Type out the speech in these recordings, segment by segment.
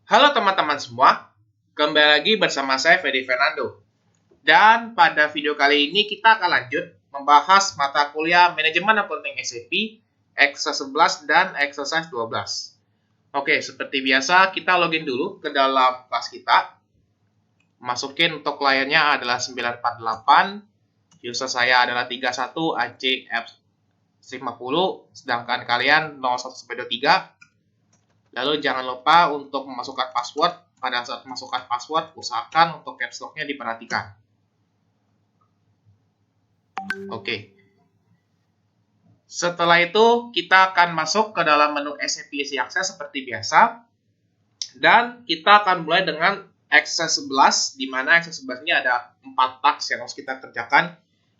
Halo teman-teman semua, kembali lagi bersama saya Fedi Fernando. Dan pada video kali ini kita akan lanjut membahas mata kuliah Manajemen Accounting SAP, Exercise 11 dan Exercise 12. Oke, seperti biasa kita login dulu ke dalam kelas kita. Masukin untuk kliennya adalah 948, user saya adalah 31ACF50, sedangkan kalian 01-23. Lalu jangan lupa untuk memasukkan password. Pada saat memasukkan password, usahakan untuk caps lock-nya diperhatikan. Oke. Setelah itu, kita akan masuk ke dalam menu SAP Easy Access seperti biasa. Dan kita akan mulai dengan Exercise 11, di mana Exercise 11 ini ada 4 task yang harus kita kerjakan.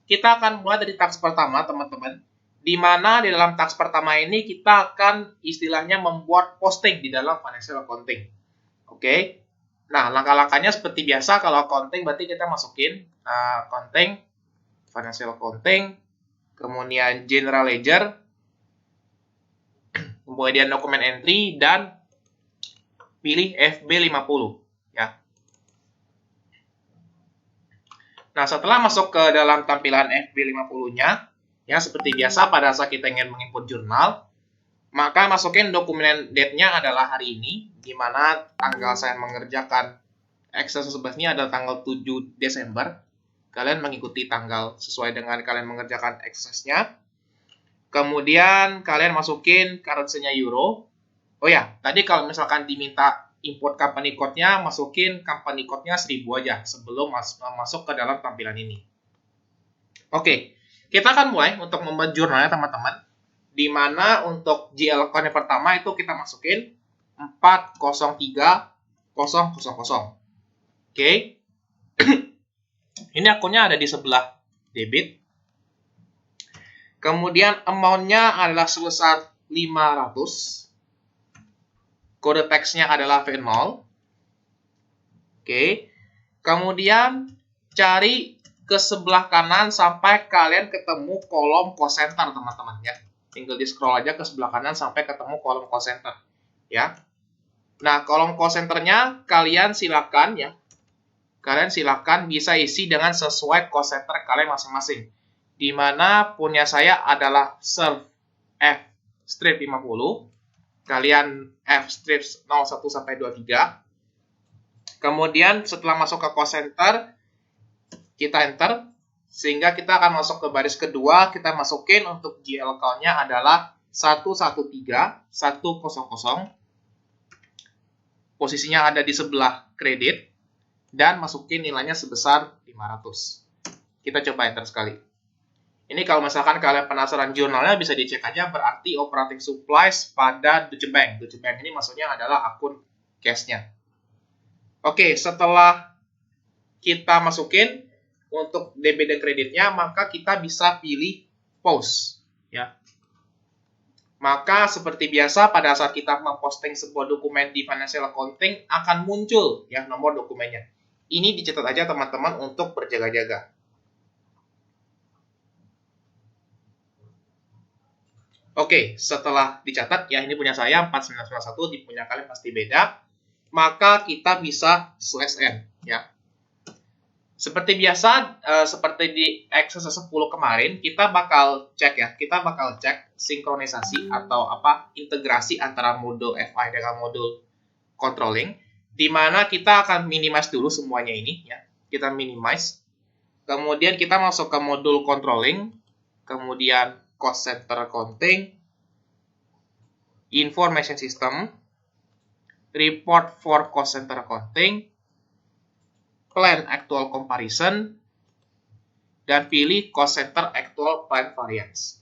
Kita akan mulai dari task pertama, teman-teman. Di mana di dalam task pertama ini kita akan istilahnya membuat posting di dalam financial accounting. Oke. Nah, langkah-langkahnya seperti biasa. Kalau accounting berarti kita masukin accounting, financial accounting, kemudian general ledger, kemudian dokumen entry, dan pilih FB50 ya. Nah, setelah masuk ke dalam tampilan FB50-nya, ya seperti biasa pada saat kita ingin menginput jurnal, maka masukin dokumen date-nya adalah hari ini, di mana tanggal saya mengerjakan Exercise 11 ini adalah tanggal 7 Desember. Kalian mengikuti tanggal sesuai dengan kalian mengerjakan exercise-nya. Kemudian kalian masukin currency-nya euro. Oh ya, tadi kalau misalkan diminta input company code-nya, masukin company code-nya 1000 aja sebelum masuk ke dalam tampilan ini. Oke, kita akan mulai untuk membuat jurnalnya teman-teman. Di mana untuk GL account yang pertama itu kita masukin 403000. Oke. Ini akunnya ada di sebelah debit. Kemudian amount-nya adalah sebesar 500. Kode teksnya adalah V0. Oke. Kemudian cari ke sebelah kanan sampai kalian ketemu kolom cost center, teman-teman ya. Tinggal di scroll aja ke sebelah kanan sampai ketemu kolom cost center ya. Nah, kolom cost centernya kalian silakan ya. Kalian silakan bisa isi dengan sesuai cost center kalian masing-masing. Di mana punya saya adalah serve F-50. Kalian F-01 sampai 23. Kemudian setelah masuk ke cost center, kita enter. Sehingga kita akan masuk ke baris kedua, kita masukin untuk GL account-nya adalah 113100. Posisinya ada di sebelah kredit. Dan masukin nilainya sebesar 500. Kita coba enter sekali. Ini kalau misalkan kalian penasaran jurnalnya bisa dicek aja, berarti operating supplies pada Deutsche Bank. Deutsche Bank ini maksudnya adalah akun cash-nya. Oke, setelah kita masukin untuk debit dan kreditnya, maka kita bisa pilih pause ya. Maka seperti biasa pada saat kita memposting sebuah dokumen di financial accounting akan muncul ya nomor dokumennya. Ini dicatat aja teman-teman untuk berjaga-jaga. Oke, setelah dicatat ya ini punya saya 4991, di punya kalian pasti beda. Maka kita bisa /n ya. Seperti biasa, seperti di exercise 10 kemarin, kita bakal cek ya. Kita bakal cek sinkronisasi atau integrasi antara modul FI dengan modul controlling. Di mana kita akan minimize dulu semuanya ini ya. Kita minimize. Kemudian kita masuk ke modul controlling, kemudian cost center accounting, information system, report for cost center accounting, plan actual comparison, dan pilih cost center actual plan variance.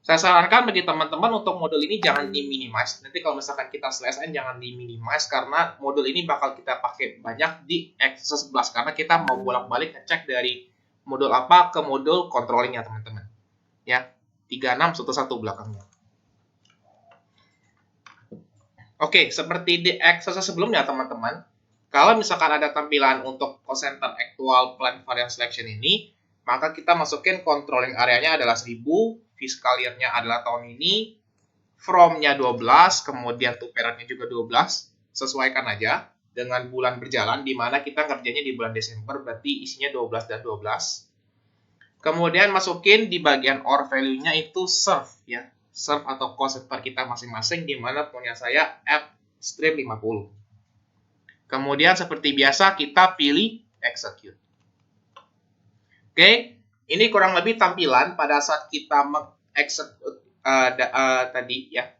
Saya sarankan bagi teman-teman untuk modul ini jangan di-minimize. Nanti kalau misalkan kita /n jangan di-minimize karena modul ini bakal kita pakai banyak di exercise 11 karena kita mau bolak-balik ngecek dari modul apa ke modul controlling-nya, teman-teman. Ya, 3611 belakangnya. Oke, seperti di exercise sebelumnya, teman-teman. Kalau misalkan ada tampilan untuk cost center actual plan variance selection ini, maka kita masukin controlling area-nya adalah 1000, fiscal year-nya adalah tahun ini, from-nya 12, kemudian to parent-nya juga 12, sesuaikan aja dengan bulan berjalan, di mana kita ngerjainnya di bulan Desember, berarti isinya 12 dan 12. Kemudian masukin di bagian OR value-nya itu serve, ya. Serve atau cost center kita masing-masing, di mana punya saya F strip 50. Kemudian seperti biasa kita pilih execute. Oke, ini kurang lebih tampilan pada saat kita mengexecute tadi ya.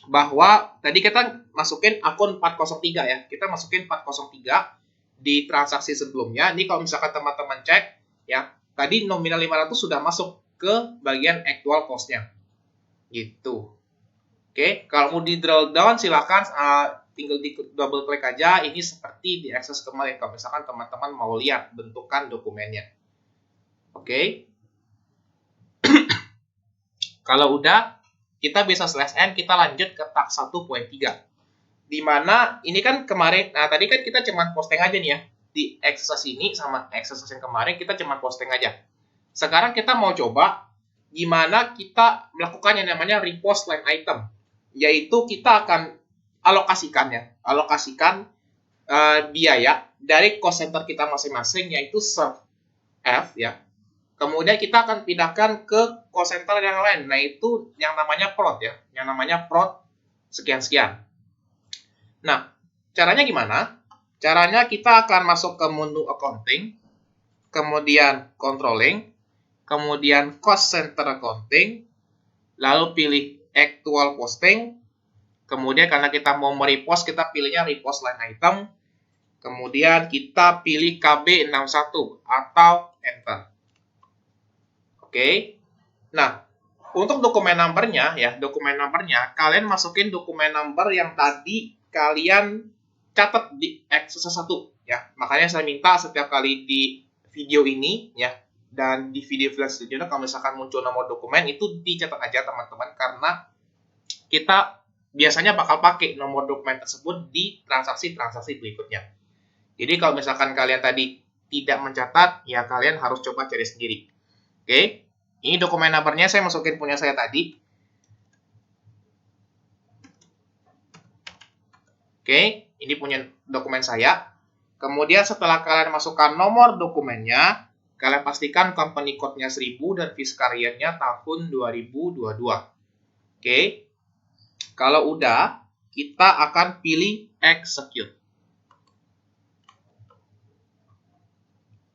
Bahwa tadi kita masukin akun 403 ya. Kita masukin 403 di transaksi sebelumnya. Ini kalau misalkan teman-teman cek ya, tadi nominal 500 sudah masuk ke bagian actual cost-nya. Gitu. Oke, kalau mau di drill down silakan tinggal di double klik aja. Ini seperti di akses kemarin kalau misalkan teman-teman mau lihat bentukan dokumennya. Oke. Kalau udah, kita bisa slash n, kita lanjut ke task 1.3. Dimana ini kan kemarin, nah tadi kan kita cuma posting aja nih ya. Di exercise ini sama exercise yang kemarin kita cuma posting aja. Sekarang kita mau coba gimana kita melakukan yang namanya repost line item. Yaitu kita akan alokasikan biaya dari cost center kita masing-masing, yaitu serve F ya. Kemudian kita akan pindahkan ke cost center yang lain, nah itu yang namanya prod ya, yang namanya prod sekian-sekian. Nah, caranya gimana? Caranya kita akan masuk ke menu accounting, kemudian controlling, kemudian cost center accounting, lalu pilih actual posting, kemudian karena kita mau merepost, kita pilihnya repost line item, kemudian kita pilih KB61 atau enter. Oke. Nah, untuk dokumen number-nya ya, kalian masukin dokumen number yang tadi kalian catat di exercise 1 ya. Makanya saya minta setiap kali di video ini ya dan di video selanjutnya kalau misalkan muncul nomor dokumen itu dicatat aja teman-teman, karena kita biasanya bakal pakai nomor dokumen tersebut di transaksi-transaksi berikutnya. Jadi kalau misalkan kalian tadi tidak mencatat, ya kalian harus coba cari sendiri. Oke. Ini dokumen number-nya saya masukin punya saya tadi. Oke, ini punya dokumen saya. Kemudian setelah kalian masukkan nomor dokumennya, kalian pastikan company code-nya 1000 dan Fiskariernya tahun 2022. Oke. Kalau udah, kita akan pilih execute.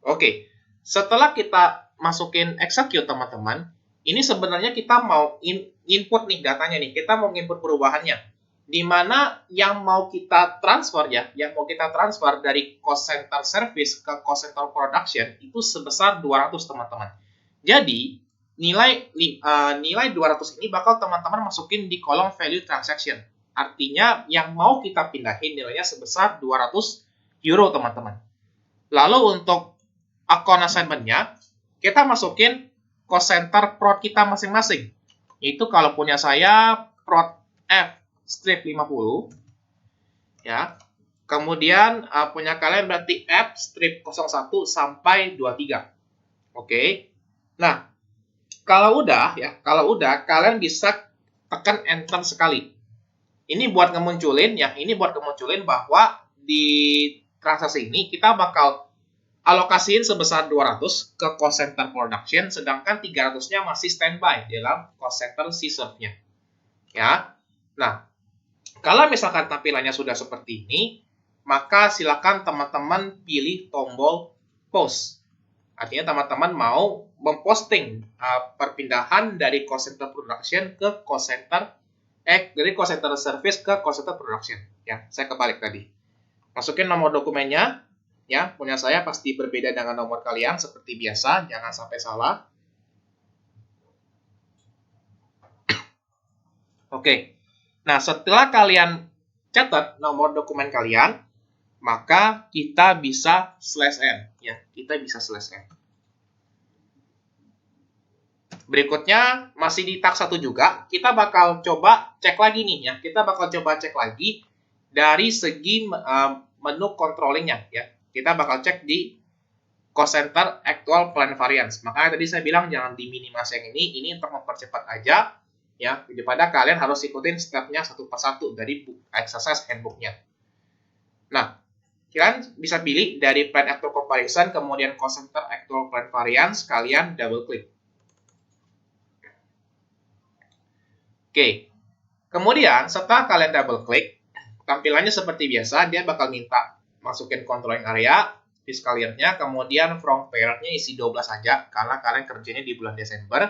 Oke. Setelah kita masukin execute teman-teman, ini sebenarnya kita mau input nih datanya nih, kita mau input perubahannya, di mana yang mau kita transfer ya, yang mau kita transfer dari cost center service ke cost center production itu sebesar 200 teman-teman. Jadi nilai 200 ini bakal teman-teman masukin di kolom value transaction. Artinya yang mau kita pindahin nilainya sebesar 200 euro teman-teman. Lalu untuk account assignment-nya kita masukin cost center prod kita masing-masing. Itu kalau punya saya prod F strip 50 ya. Kemudian punya kalian berarti F strip 01 sampai 23. Oke. Nah, kalau udah kalian bisa tekan enter sekali. Ini buat ngemunculin bahwa di transaksi ini kita bakal alokasiin sebesar 200 ke cost center production, sedangkan 300-nya masih standby dalam cost center serve-nya. Ya. Nah, kalau misalkan tampilannya sudah seperti ini, maka silakan teman-teman pilih tombol post. Artinya teman-teman mau memposting perpindahan dari cost center production ke cost center dari cost center service ke cost center production. Ya, saya kebalik tadi. Masukin nomor dokumennya. Ya, punya saya pasti berbeda dengan nomor kalian seperti biasa, jangan sampai salah. Oke. Nah, setelah kalian catat nomor dokumen kalian, maka kita bisa slash n ya, kita bisa slash n. Berikutnya masih di task 1 juga, kita bakal coba cek lagi nih ya. Kita bakal coba cek lagi dari segi menu controllingnya ya. Kita bakal cek di cost center actual plan variance. Makanya tadi saya bilang jangan diminimasi yang ini untuk mempercepat aja ya, daripada kalian harus ikutin stepnya satu persatu dari exercise handbooknya. Nah, kalian bisa pilih dari plan actual comparison, kemudian cost center actual plan variance, kalian double klik. Oke, kemudian setelah kalian double klik, tampilannya seperti biasa, dia bakal minta masukin controlling area, fiscal year-nya, kemudian from period-nya isi 12 saja, karena kalian kerjanya di bulan Desember,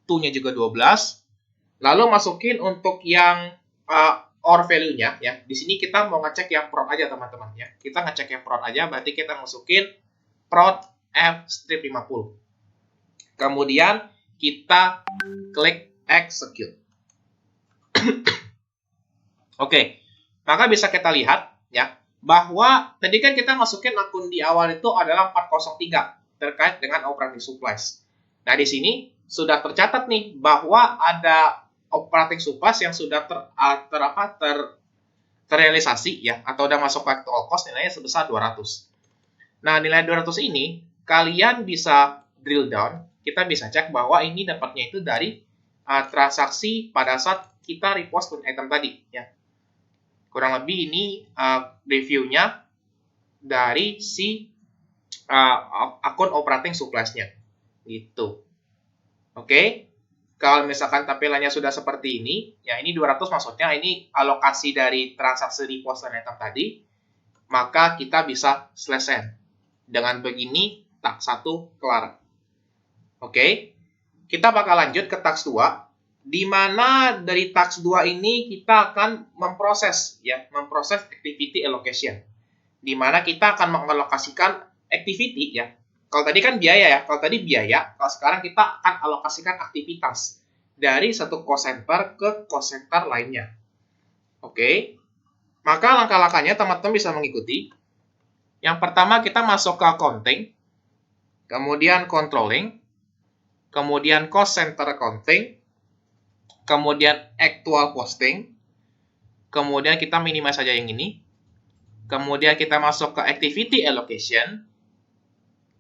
to-nya juga 12, lalu masukin untuk yang or value-nya, ya. Di sini kita mau ngecek yang prod aja, teman-teman, ya. Kita ngecek yang prod aja, berarti kita masukin prod F strip 50. Kemudian kita klik execute. Oke, maka bisa kita lihat ya bahwa tadi kan kita masukin akun di awal itu adalah 403 terkait dengan operating supplies. Nah, di sini sudah tercatat nih bahwa ada operating supplies yang sudah terrealisasi ya atau udah masuk ke actual cost nilainya sebesar 200. Nah, nilai 200 ini kalian bisa drill down, kita bisa cek bahwa ini dapatnya itu dari transaksi pada saat kita repost item tadi ya. Kurang lebih ini reviewnya dari si akun operating supplies-nya gitu. Oke. Kalau misalkan tampilannya sudah seperti ini, ya ini 200 maksudnya ini alokasi dari transaksi repost item tadi, maka kita bisa selesai. Dengan begini, task 1 kelar. Oke. Kita bakal lanjut ke task 2. Di mana dari task 2 ini kita akan memproses activity allocation. Di mana kita akan mengalokasikan activity ya. Kalau tadi kan biaya ya, kalau sekarang kita akan alokasikan aktivitas dari satu cost center ke cost center lainnya. Oke. Maka langkah-langkahnya teman-teman bisa mengikuti. Yang pertama kita masuk ke accounting, kemudian controlling, kemudian cost center accounting, kemudian actual posting, kemudian kita minimize saja yang ini, kemudian kita masuk ke activity allocation,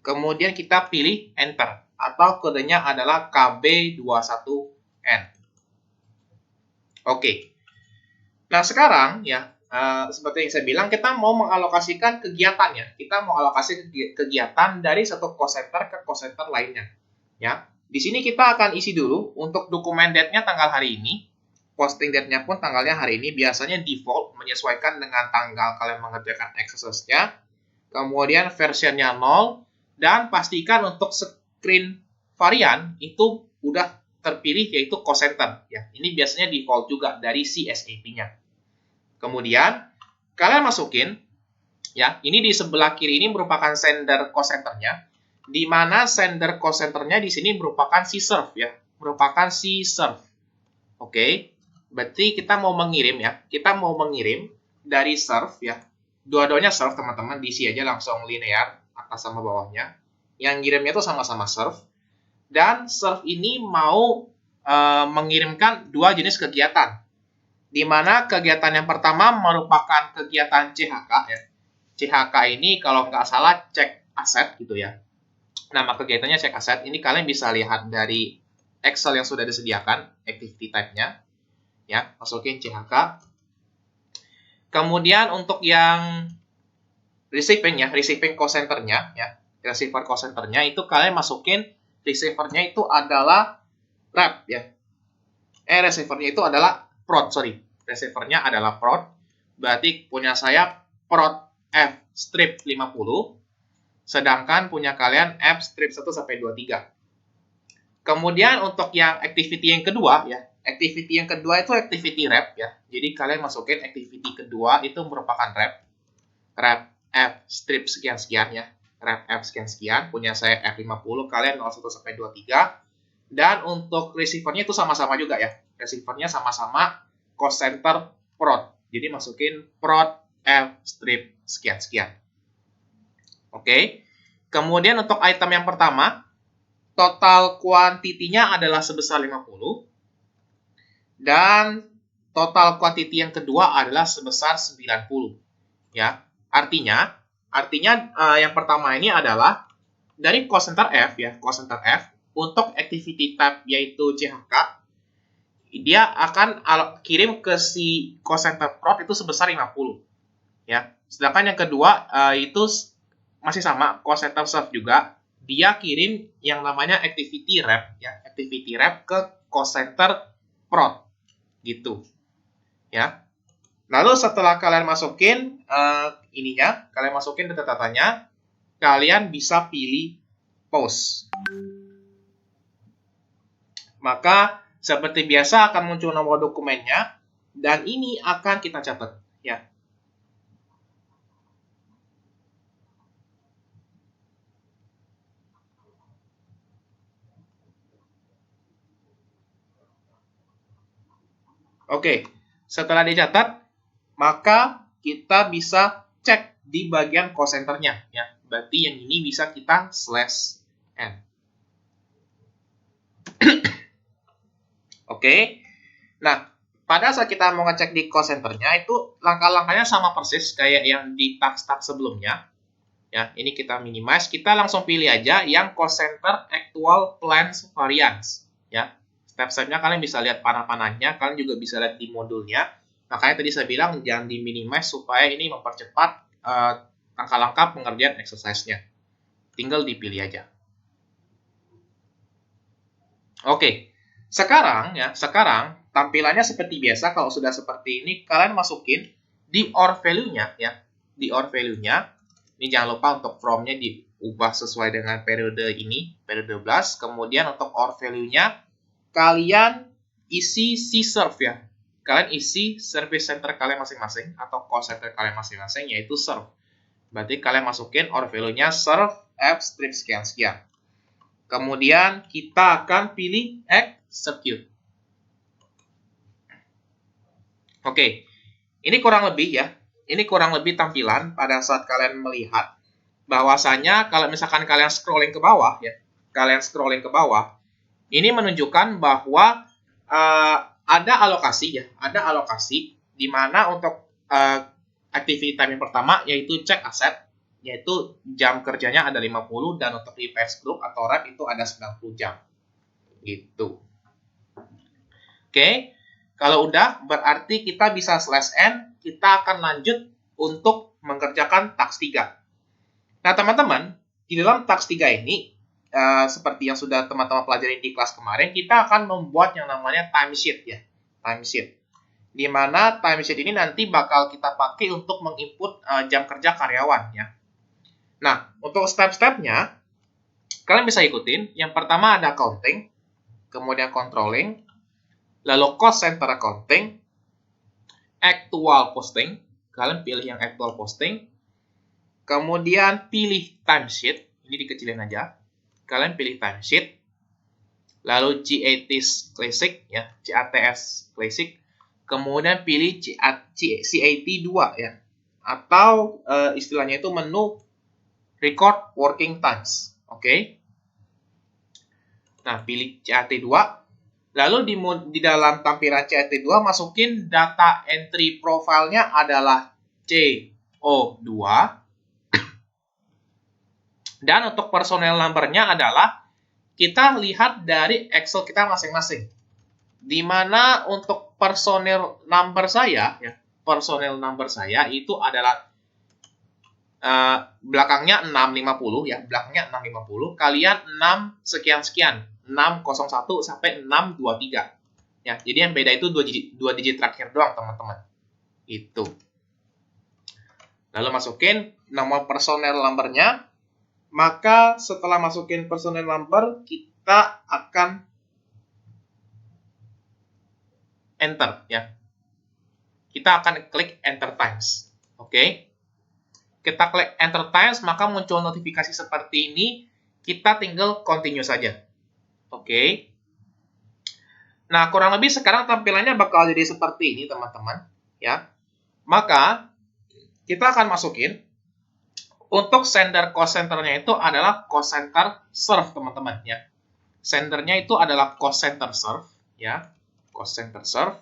kemudian kita pilih enter, atau kodenya adalah KB21N. Oke. Nah, sekarang ya, seperti yang saya bilang, kita mau mengalokasikan kegiatannya. Kita mau alokasi kegiatan dari satu cost center ke cost center lainnya. Ya. Di sini kita akan isi dulu untuk dokumen date-nya tanggal hari ini. Posting date-nya pun tanggalnya hari ini. Biasanya default menyesuaikan dengan tanggal kalian mengerjakan exercise-nya. Kemudian versionnya 0. Dan pastikan untuk screen varian itu udah terpilih yaitu cost center. Ya, ini biasanya default juga dari si SAP-nya. Kemudian kalian masukin, ya ini di sebelah kiri ini merupakan sender cost center-nya. Di mana sender cost center-nya di sini merupakan si serve ya, merupakan si serve. Oke, berarti kita mau mengirim ya, kita mau mengirim dari serve ya. Dua-duanya serve teman-teman, diisi aja langsung linear atas sama bawahnya. Yang ngirimnya itu sama-sama serve. Dan serve ini mau mengirimkan dua jenis kegiatan. Di mana kegiatan yang pertama merupakan kegiatan CHK ya. CHK ini kalau nggak salah cek aset gitu ya. Nama kegiatannya cek aset. Ini kalian bisa lihat dari Excel yang sudah disediakan, activity type-nya. Ya, masukin CHK. Kemudian untuk yang receiving ya, receiving cost center-nya ya, receiver cost center-nya itu kalian masukin receiver-nya itu adalah rep ya. Receiver-nya itu adalah prod, sorry. Receiver-nya adalah prod. Berarti punya saya prod F strip 50. Sedangkan punya kalian F strip 1 sampai 23. Kemudian untuk yang activity yang kedua ya, activity yang kedua itu activity rep ya. Jadi kalian masukin activity kedua itu merupakan rep F strip sekian-sekian ya. Rep F sekian-sekian, punya saya F50, kalian 01 sampai 23. Dan untuk receiver-nya itu sama-sama juga ya. Receiver-nya sama-sama cost center prod. Jadi masukin prod F strip sekian-sekian. Oke. Kemudian untuk item yang pertama, total kuantitinya adalah sebesar 50. Dan total quantity yang kedua adalah sebesar 90. Ya. Artinya yang pertama ini adalah dari cost center F ya, cost center F untuk activity type yaitu CHK, dia akan kirim ke si cost center prod itu sebesar 50. ya. Sedangkan yang kedua itu masih sama, call center serve juga. Dia kirim yang namanya activity wrap ya, activity wrap ke call center prod gitu ya. Lalu setelah kalian masukin kalian masukin data-datanya, kalian bisa pilih pause. Maka seperti biasa akan muncul nomor dokumennya dan ini akan kita catat ya. Oke, setelah dicatat, maka kita bisa cek di bagian call center-nya ya. Berarti yang ini bisa kita /n. Oke. Nah, pada saat kita mau ngecek di call center-nya itu langkah-langkahnya sama persis kayak yang di task-task sebelumnya. Ya, ini kita minimize, kita langsung pilih aja yang call center actual plans variance ya. Step-stepnya kalian bisa lihat panah-panahnya, kalian juga bisa lihat di modulnya. Makanya tadi saya bilang jangan di minimize supaya ini mempercepat langkah-langkah pengerjaan exercise-nya. Tinggal dipilih aja. Oke. Sekarang tampilannya seperti biasa. Kalau sudah seperti ini, kalian masukin di OR value-nya ya. Di OR value-nya, ini jangan lupa untuk from-nya diubah sesuai dengan periode ini, periode 12. Kemudian untuk OR value-nya, kalian isi serve ya. Kalian isi service center kalian masing-masing atau call center kalian masing-masing, yaitu serve. Berarti kalian masukin OR value-nya serve app strip sekian-sekian. Kemudian kita akan pilih execute. Oke, ini kurang lebih ya. Ini kurang lebih tampilan pada saat kalian melihat bahwasanya kalau misalkan kalian scrolling ke bawah ya, ini menunjukkan bahwa ada alokasi di mana untuk activity time yang pertama yaitu cek aset, yaitu jam kerjanya ada 50 dan untuk reverse group atau wrap itu ada 90 jam. Gitu. Oke. Kalau udah, berarti kita bisa /n, kita akan lanjut untuk mengerjakan task 3. Nah, teman-teman, di dalam task 3 ini, seperti yang sudah teman-teman pelajari di kelas kemarin, kita akan membuat yang namanya timesheet ya. Timesheet. Di mana timesheet ini nanti bakal kita pakai untuk menginput jam kerja karyawan ya. Nah, untuk step-stepnya, kalian bisa ikutin. Yang pertama ada accounting, kemudian controlling, lalu cost center accounting, actual posting, kalian pilih yang actual posting, kemudian pilih timesheet, ini dikecilin aja, kalian pilih timesheet, lalu GATS Classic, ya, CATS Classic, kemudian pilih CAT 2 ya, atau istilahnya itu menu record working times, oke? Nah, pilih CAT 2. Lalu di dalam tampilan CAT 2 masukin data entry profile-nya adalah CO2. Dan untuk personal number-nya adalah kita lihat dari Excel kita masing-masing. Di mana untuk personal number saya itu adalah belakangnya 650 ya, belakangnya 650, kalian 6 sekian-sekian. 601 sampai 623. Ya, jadi yang beda itu 2 digit terakhir doang, teman-teman. Itu. Lalu masukin nomor personel number-nya. Maka setelah masukin personel number, kita akan enter ya. Kita akan klik enter times. Oke. Kita klik enter times, maka muncul notifikasi seperti ini. Kita tinggal continue saja. Oke. Nah, kurang lebih sekarang tampilannya bakal jadi seperti ini, teman-teman. Ya. Maka, kita akan masukin. Untuk sender cost center-nya itu adalah cost center serve, teman-teman. Ya. Sendernya itu adalah cost center serve. Ya. Cost center serve.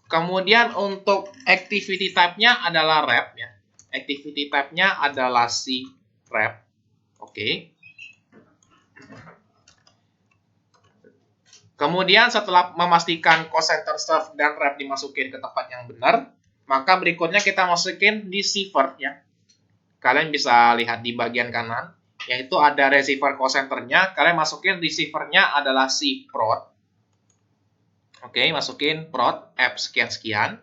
Kemudian untuk activity type-nya adalah wrap. Ya. Activity type-nya adalah si wrap. Oke. Kemudian setelah memastikan cost center serve dan wrap dimasukin ke tempat yang benar, Maka berikutnya kita masukin receiver ya. Kalian bisa lihat di bagian kanan, yaitu ada receiver call center-nya. Kalian masukin receiver-nya adalah si prod. Oke, masukin prod app sekian-sekian.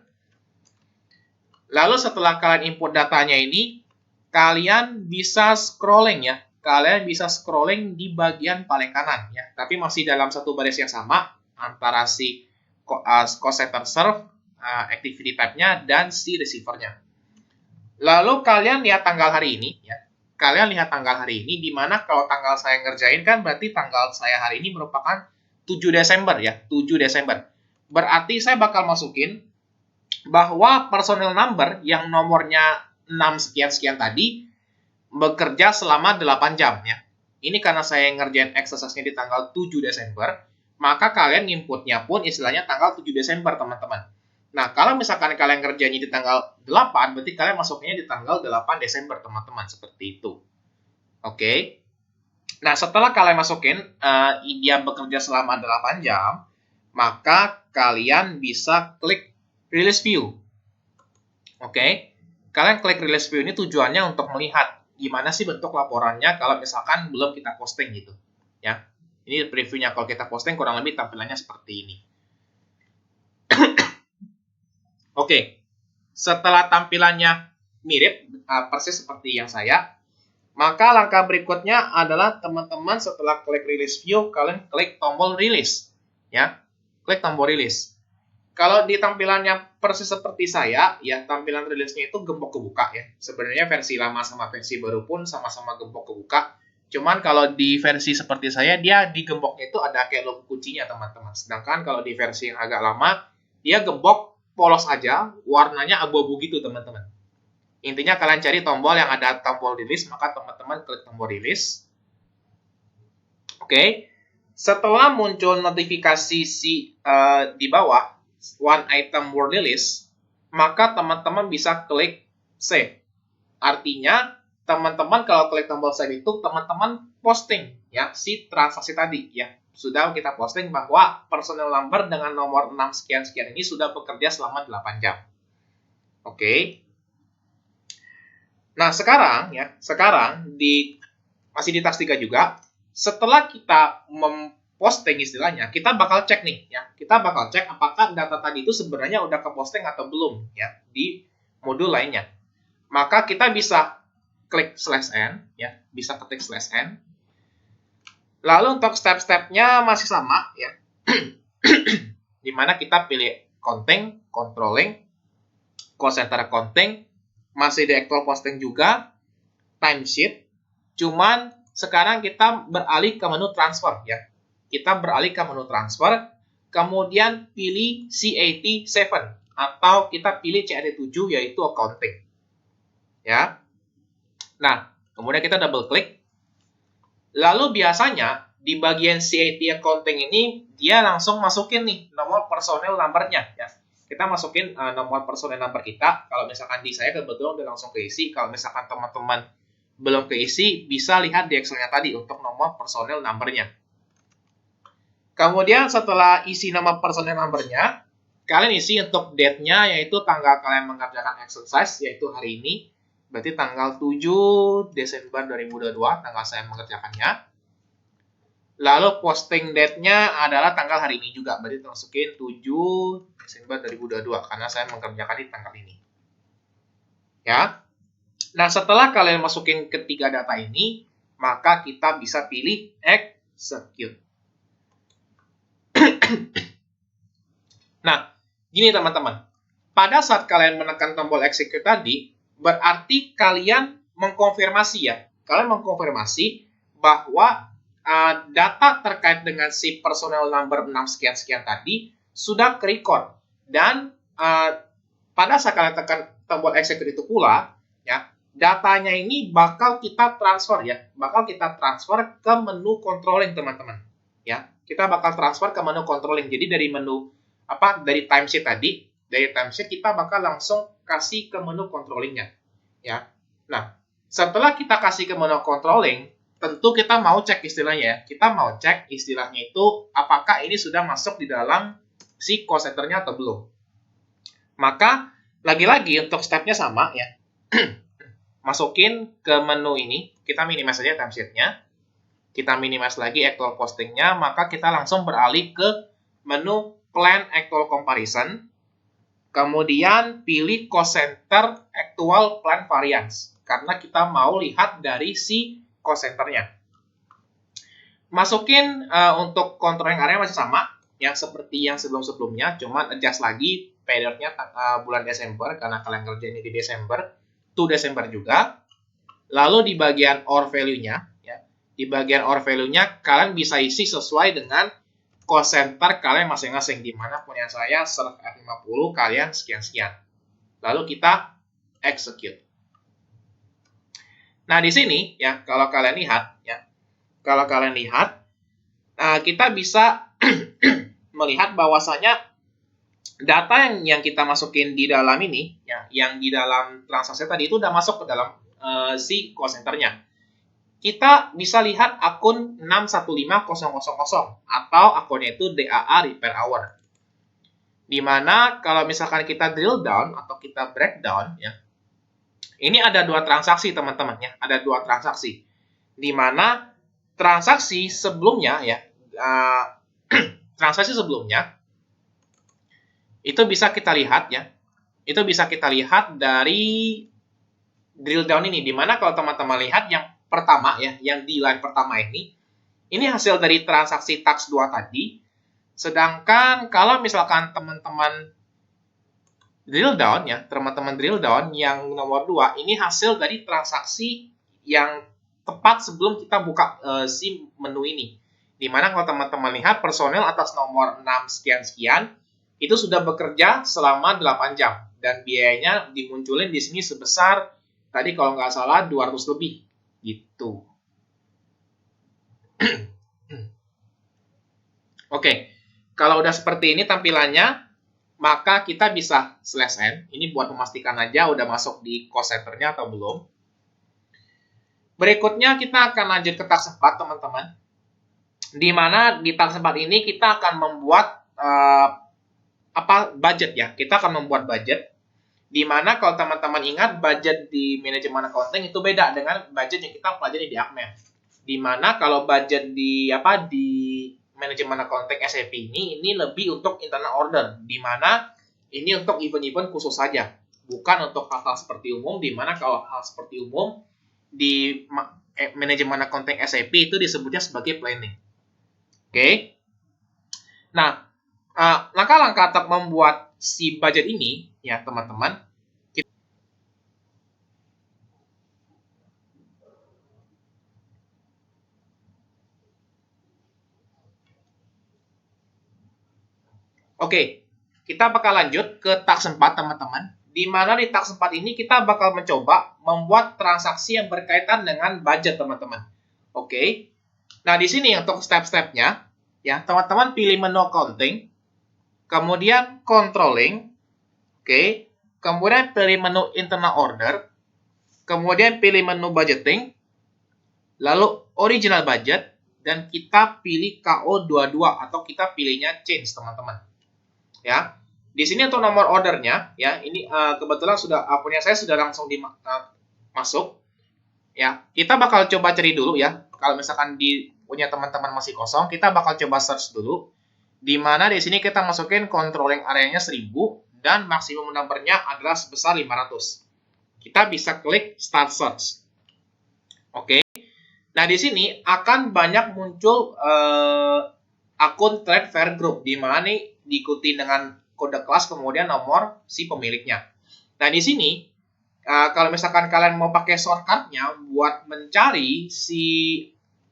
Lalu setelah kalian input datanya ini, kalian bisa scrolling ya. Kalian bisa scrolling di bagian paling kanan ya. Tapi masih dalam satu baris yang sama antara si call center serve, activity type-nya, dan si receiver-nya. Lalu kalian lihat tanggal hari ini ya. Kalian lihat tanggal hari ini, di mana kalau tanggal saya ngerjain kan berarti tanggal saya hari ini merupakan 7 Desember ya, 7 Desember. Berarti saya bakal masukin bahwa personal number yang nomornya 6 sekian-sekian tadi bekerja selama 8 jam ya. Ini karena saya ngerjain exercise-nya di tanggal 7 Desember, maka kalian inputnya pun istilahnya tanggal 7 Desember, teman-teman. Nah, kalau misalkan kalian kerjanya di tanggal 8, berarti kalian masuknya di tanggal 8 Desember, teman-teman. Seperti itu. Oke. Nah, setelah kalian masukin, dia bekerja selama 8 jam, maka kalian bisa klik Release View. Oke. Kalian klik Release View ini tujuannya untuk melihat gimana sih bentuk laporannya kalau misalkan belum kita posting gitu. Ya. Ini previewnya kalau kita posting kurang lebih tampilannya seperti ini. Oke. Setelah tampilannya mirip, persis seperti yang saya, maka langkah berikutnya adalah teman-teman setelah klik Release View, kalian klik tombol Release. Ya. Klik tombol Release. Kalau di tampilannya persis seperti saya, ya tampilan rilisnya itu gembok kebuka ya. Sebenarnya versi lama sama versi baru pun sama-sama gembok kebuka. Cuman kalau di versi seperti saya, dia di gemboknya itu ada kayak logo kuncinya, teman-teman. Sedangkan kalau di versi yang agak lama, dia gembok polos aja, warnanya abu-abu gitu, teman-teman. Intinya kalian cari tombol yang ada tombol release, maka teman-teman klik tombol release. Oke. Setelah muncul notifikasi di bawah, one item were released, maka teman-teman bisa klik save. Artinya, teman-teman kalau klik tombol save itu, teman-teman posting ya si transaksi tadi ya. Sudah kita posting bahwa personal number dengan nomor 6 sekian-sekian ini sudah bekerja selama 8 jam. Oke. Nah, sekarang masih di task 3 juga, setelah kita posting istilahnya, kita bakal cek nih ya. Kita bakal cek apakah data tadi itu sebenarnya udah ke-posting atau belum ya di modul lainnya. Maka kita bisa klik /n ya, bisa ketik /n. Lalu untuk step-stepnya masih sama ya. Dimana kita pilih counting, controlling, call center accounting, masih di actual posting juga, timesheet. Cuman sekarang kita beralih ke menu transfer ya. Kita beralih ke menu transfer, kemudian pilih CAT7 atau kita pilih CAT7 yaitu accounting. Ya. Nah, kemudian kita double klik. Lalu biasanya di bagian CAT accounting ini dia langsung masukin nih nomor personel number-nya ya. Kita masukin nomor personel number kita. Kalau misalkan di saya kebetulan udah langsung keisi. Kalau misalkan teman-teman belum keisi, bisa lihat di Excel-nya tadi untuk nomor personel number-nya. Kemudian setelah isi nama personal number-nya, kalian isi untuk date-nya, yaitu tanggal kalian mengerjakan exercise, yaitu hari ini. Berarti tanggal 7 Desember 2022, tanggal saya mengerjakannya. Lalu posting date-nya adalah tanggal hari ini juga. Berarti masukin 7 Desember 2022, karena saya mengerjakan di tanggal ini. Ya. Nah, setelah kalian masukin ketiga data ini, maka kita bisa pilih execute. Nah, gini teman-teman. Pada saat kalian menekan tombol execute tadi, berarti kalian mengkonfirmasi ya. Kalian mengkonfirmasi bahwa data terkait dengan si personal number 6 sekian-sekian tadi sudah ke-record. Dan pada saat kalian tekan tombol execute itu pula, ya, datanya ini bakal kita transfer ya. Bakal kita transfer ke menu controlling, teman-teman. Ya, kita bakal transfer ke menu controlling. Jadi dari menu dari timesheet tadi, dari timesheet kita bakal langsung kasih ke menu controllingnya. Ya. Nah, setelah kita kasih ke menu controlling, tentu kita mau cek istilahnya ya. Kita mau cek istilahnya itu apakah ini sudah masuk di dalam si call center-nya atau belum. Maka Lagi-lagi untuk stepnya sama ya. Masukin ke menu ini, kita minimize saja timesheet-nya. Kita minimize lagi actual costing-nya, maka kita langsung beralih ke menu plan actual comparison. Kemudian pilih cost center actual plan variance. Karena kita mau lihat dari si cost center-nya. Masukin untuk controlling area masih sama, yang seperti yang sebelum-sebelumnya, cuman adjust lagi periodnya bulan Desember, karena kalian kerja ini di Desember, to Desember juga. Lalu di bagian or value-nya, ya, di bagian or value-nya, kalian bisa isi sesuai dengan cost center kalian masing-masing, di mana punya saya serve F50, kalian sekian-sekian. Lalu kita execute. Nah, di sini, ya, kalau kalian lihat, kita bisa melihat bahwasanya data yang kita masukin di dalam ini, ya, yang di dalam transaksi tadi itu udah masuk ke dalam si cost center-nya. Kita bisa lihat akun 615000 atau akunnya itu DAA repair hour. Dimana kalau misalkan kita drill down atau kita breakdown, ya, ini ada dua transaksi teman-teman, ya, ada dua transaksi. Dimana transaksi sebelumnya, ya, transaksi sebelumnya itu bisa kita lihat, ya, itu bisa kita lihat dari drill down ini, dimana kalau teman-teman lihat yang pertama, ya, yang di line pertama ini hasil dari transaksi tax 2 tadi. Sedangkan kalau misalkan teman-teman drill down, ya, teman-teman drill down yang nomor 2 ini hasil dari transaksi yang tepat sebelum kita buka si menu ini. Dimana kalau teman-teman lihat personel atas nomor 6 sekian-sekian itu sudah bekerja selama 8 jam dan biayanya dimunculin di sini sebesar tadi kalau nggak salah 200 lebih gitu. Oke, kalau udah seperti ini tampilannya, maka kita bisa /n. Ini buat memastikan aja udah masuk di cost center-nya atau belum. Berikutnya kita akan lanjut ke task 4, teman-teman. Di mana di task 4 ini kita akan membuat budget, ya. Kita akan membuat budget. Di mana kalau teman-teman ingat budget di manajemen accounting itu beda dengan budget yang kita pelajari di ACMED. Di mana kalau budget di manajemen accounting SAP ini lebih untuk internal order, di mana ini untuk event-event khusus saja, bukan untuk hal-hal seperti umum, di mana kalau hal seperti umum di manajemen accounting SAP itu disebutnya sebagai planning. Oke. Nah, langkah-langkah untuk membuat si budget ini, ya teman-teman. Oke, kita bakal lanjut ke task 4, teman-teman. Di mana di task 4 ini kita bakal mencoba membuat transaksi yang berkaitan dengan budget, teman-teman. Oke. Nah, di sini untuk step-stepnya, ya, teman-teman pilih menu accounting, kemudian controlling, oke, kemudian pilih menu internal order, kemudian pilih menu budgeting, lalu original budget, dan kita pilih KO22 atau kita pilihnya change, teman-teman. Ya, di sini untuk nomor ordernya, ya, ini kebetulan sudah punya saya sudah langsung masuk. Ya, kita bakal coba cari dulu, ya. Kalau misalkan di punya teman-teman masih kosong, kita bakal coba search dulu. Di mana di sini kita masukin controlling area-nya 1000 dan maksimum number-nya adalah sebesar 500. Kita bisa klik start search. Oke. Nah, di sini akan banyak muncul akun Trade Fair Group, di mana nih diikuti dengan kode kelas kemudian nomor si pemiliknya. Nah, di sini kalau misalkan kalian mau pakai shortcut-nya buat mencari si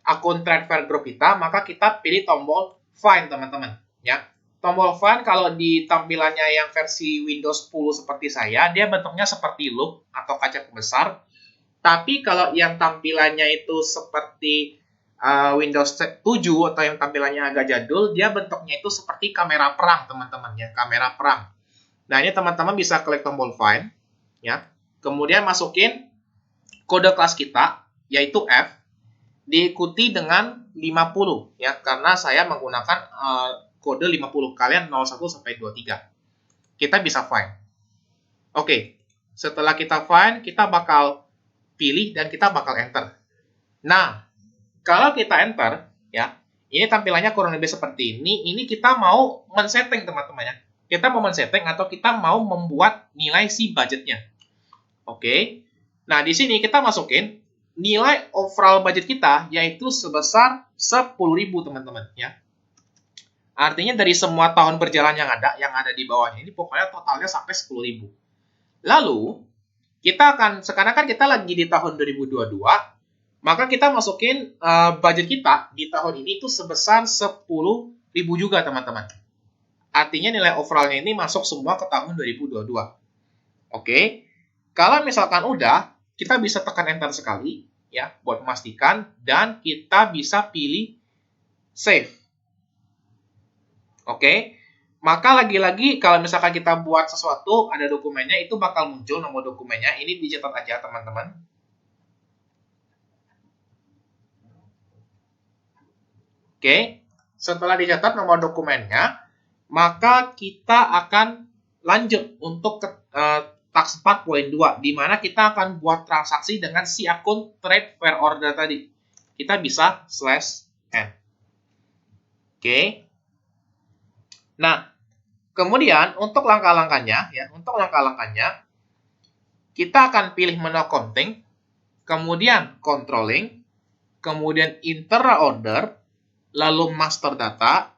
akun Trade Fair Group kita, maka kita pilih tombol Find, teman-teman. Ya, tombol Find kalau di tampilannya yang versi Windows 10 seperti saya, dia bentuknya seperti loop atau kaca pembesar. Tapi kalau yang tampilannya itu seperti Windows 7 atau yang tampilannya agak jadul, dia bentuknya itu seperti kamera perang, teman-teman, ya, kamera perang. Nah, ini teman-teman bisa klik tombol Find, ya. Kemudian masukin kode kelas kita, yaitu F, diikuti dengan 50, ya, karena saya menggunakan kode 50, kalian 01 sampai 23. Kita bisa find. Oke, setelah kita find, kita bakal pilih dan kita bakal enter. Nah, kalau kita enter, ya, ini tampilannya kurang lebih seperti ini. Ini kita mau men-setting, teman-teman ya. Kita mau men-setting atau kita mau membuat nilai si budgetnya. Oke. Nah, di sini kita masukin nilai overall budget kita yaitu sebesar 10.000, teman-teman ya. Artinya dari semua tahun berjalan yang ada di bawahnya ini pokoknya totalnya sampai 10.000. Lalu, sekarang kan kita lagi di tahun 2022, maka kita masukin budget kita di tahun ini itu sebesar 10.000 juga, teman-teman. Artinya nilai overallnya ini masuk semua ke tahun 2022. Oke. Kalau misalkan udah, kita bisa tekan enter sekali ya buat memastikan dan kita bisa pilih save. Oke. Maka lagi-lagi kalau misalkan kita buat sesuatu, ada dokumennya, itu bakal muncul nomor dokumennya. Ini dicatat aja, teman-teman. Oke, setelah dicatat nomor dokumennya, maka kita akan lanjut untuk ke task 4.2, di mana kita akan buat transaksi dengan si akun trade fair order tadi. Kita bisa /n. Oke. Nah, kemudian untuk langkah-langkahnya, kita akan pilih menu accounting, kemudian controlling, kemudian internal order, lalu master data,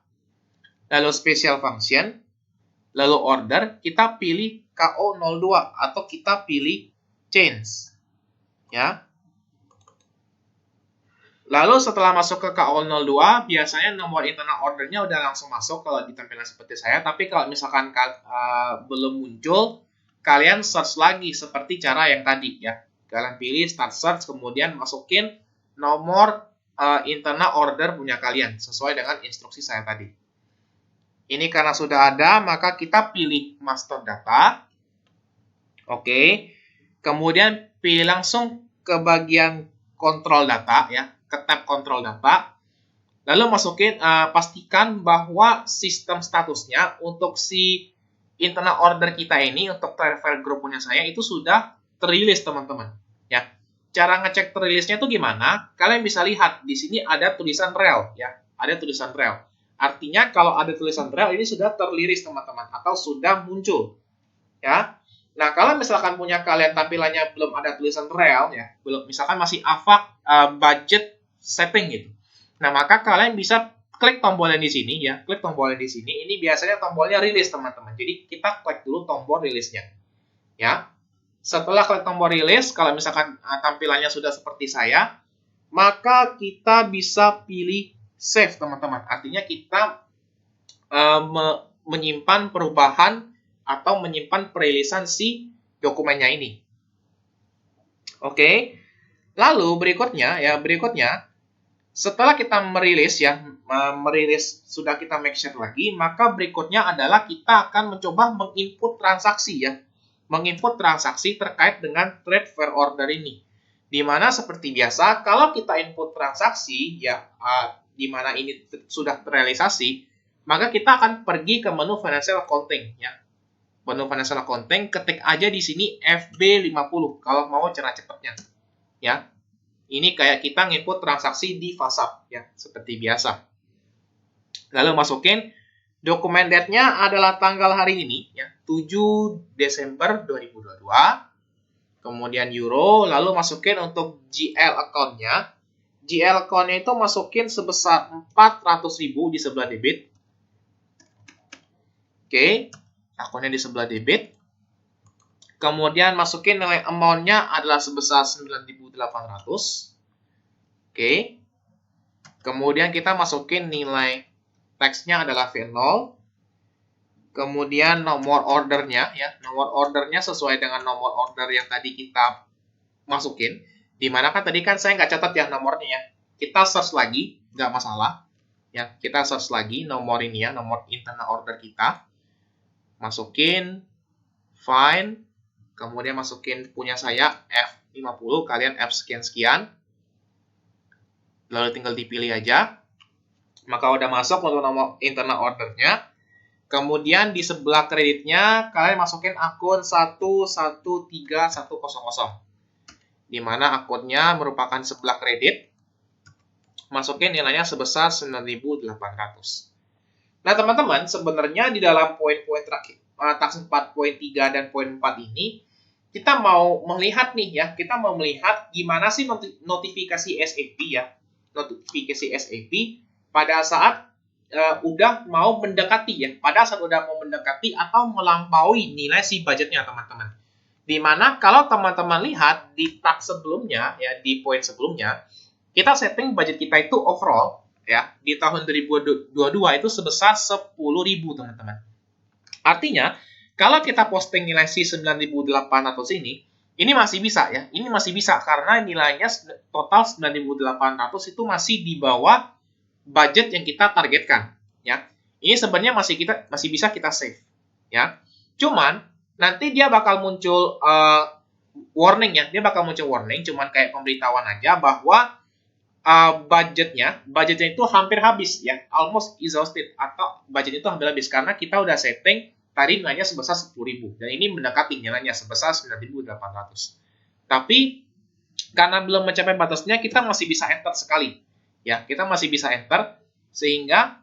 lalu special function, lalu order, kita pilih KO02 atau kita pilih change. Ya. Lalu setelah masuk ke KO02, biasanya nomor internal ordernya udah langsung masuk kalau di tampilan seperti saya. Tapi kalau misalkan belum muncul, kalian search lagi seperti cara yang tadi ya. Kalian pilih start search, kemudian masukin nomor internal order punya kalian sesuai dengan instruksi saya tadi. Ini karena sudah ada, maka kita pilih master data. Oke. Kemudian pilih langsung ke bagian kontrol data ya, ke tab kontrol data. Lalu masukin pastikan bahwa sistem statusnya untuk si internal order kita ini untuk travel group punya saya itu sudah terilis, teman-teman. Ya. Cara ngecek terilisnya itu gimana? Kalian bisa lihat di sini ada tulisan rel ya, ada tulisan rel. Artinya kalau ada tulisan rel ini sudah terliris, teman-teman, atau sudah muncul. Ya. Nah, kalau misalkan punya kalian tampilannya belum ada tulisan rel ya, belum, misalkan masih AVAC budget setting gitu. Nah, maka kalian bisa klik tombol yang di sini ya, klik tombol yang di sini. Ini biasanya tombolnya rilis, teman-teman. Jadi kita klik dulu tombol rilisnya. Ya. Setelah klik tombol rilis, kalau misalkan tampilannya sudah seperti saya, maka kita bisa pilih save, teman-teman. Artinya kita menyimpan perubahan atau menyimpan perilisan si dokumennya ini. Oke. Lalu berikutnya, setelah kita merilis sudah kita make sure lagi, maka berikutnya adalah kita akan mencoba menginput transaksi ya. Menginput transaksi terkait dengan trade fair order ini. Dimana seperti biasa, kalau kita input transaksi ya, di mana ini sudah terrealisasi, maka kita akan pergi ke menu financial accounting ya. Menu financial accounting, ketik aja di sini FB50 kalau mau cara cepatnya. Ya. Ini kayak kita nginput transaksi di FASAP ya, seperti biasa. Lalu masukin dokumen date-nya adalah tanggal hari ini ya, 7 Desember 2022. Kemudian euro, lalu masukin untuk GL account-nya. GL account-nya itu masukin sebesar 400.000 di sebelah debit. Oke, akunnya di sebelah debit. Kemudian masukin nilai amount-nya adalah sebesar 9.800. Oke. Kemudian kita masukin nilai teksnya adalah V0. Kemudian nomor ordernya ya, nomor ordernya sesuai dengan nomor order yang tadi kita masukin. Dimana kan tadi kan saya nggak catat ya nomornya ya. Kita search lagi, nggak masalah. Ya, kita search lagi nomor ini ya, nomor internal order kita. Masukin, find, kemudian masukin punya saya F50, kalian F sekian-sekian. Lalu tinggal dipilih aja. Maka udah masuk untuk nomor internal ordernya. Kemudian di sebelah kreditnya, kalian masukin akun 113100. Di mana akunnya merupakan sebelah kredit. Masukin nilainya sebesar 9.800. Nah, teman-teman, sebenarnya di dalam poin-poin terakhir, tax 4.3 dan poin 4 ini, kita mau melihat nih ya, kita mau melihat gimana sih notifikasi SAP ya, notifikasi SAP pada saat udah mau mendekati ya, pada saat udah mau mendekati atau melampaui nilai si budgetnya teman-teman. Dimana kalau teman-teman lihat di tax sebelumnya ya, di poin sebelumnya, kita setting budget kita itu overall ya di tahun 2022 itu sebesar 10.000 teman-teman. Artinya kalau kita posting nilai si 9.800 ini masih bisa ya. Ini masih bisa karena nilainya total 9.800 itu masih di bawah budget yang kita targetkan ya. Ini sebenarnya masih bisa kita save ya. Cuman nanti dia bakal muncul warning ya. Dia bakal muncul warning cuman kayak pemberitahuan aja bahwa budgetnya itu hampir habis ya, almost exhausted, atau budget itu hampir habis karena kita udah setting tadi nilainya sebesar 10.000 dan ini mendekati nilainya sebesar 9.800. Tapi karena belum mencapai batasnya, kita masih bisa enter sekali ya, kita masih bisa enter sehingga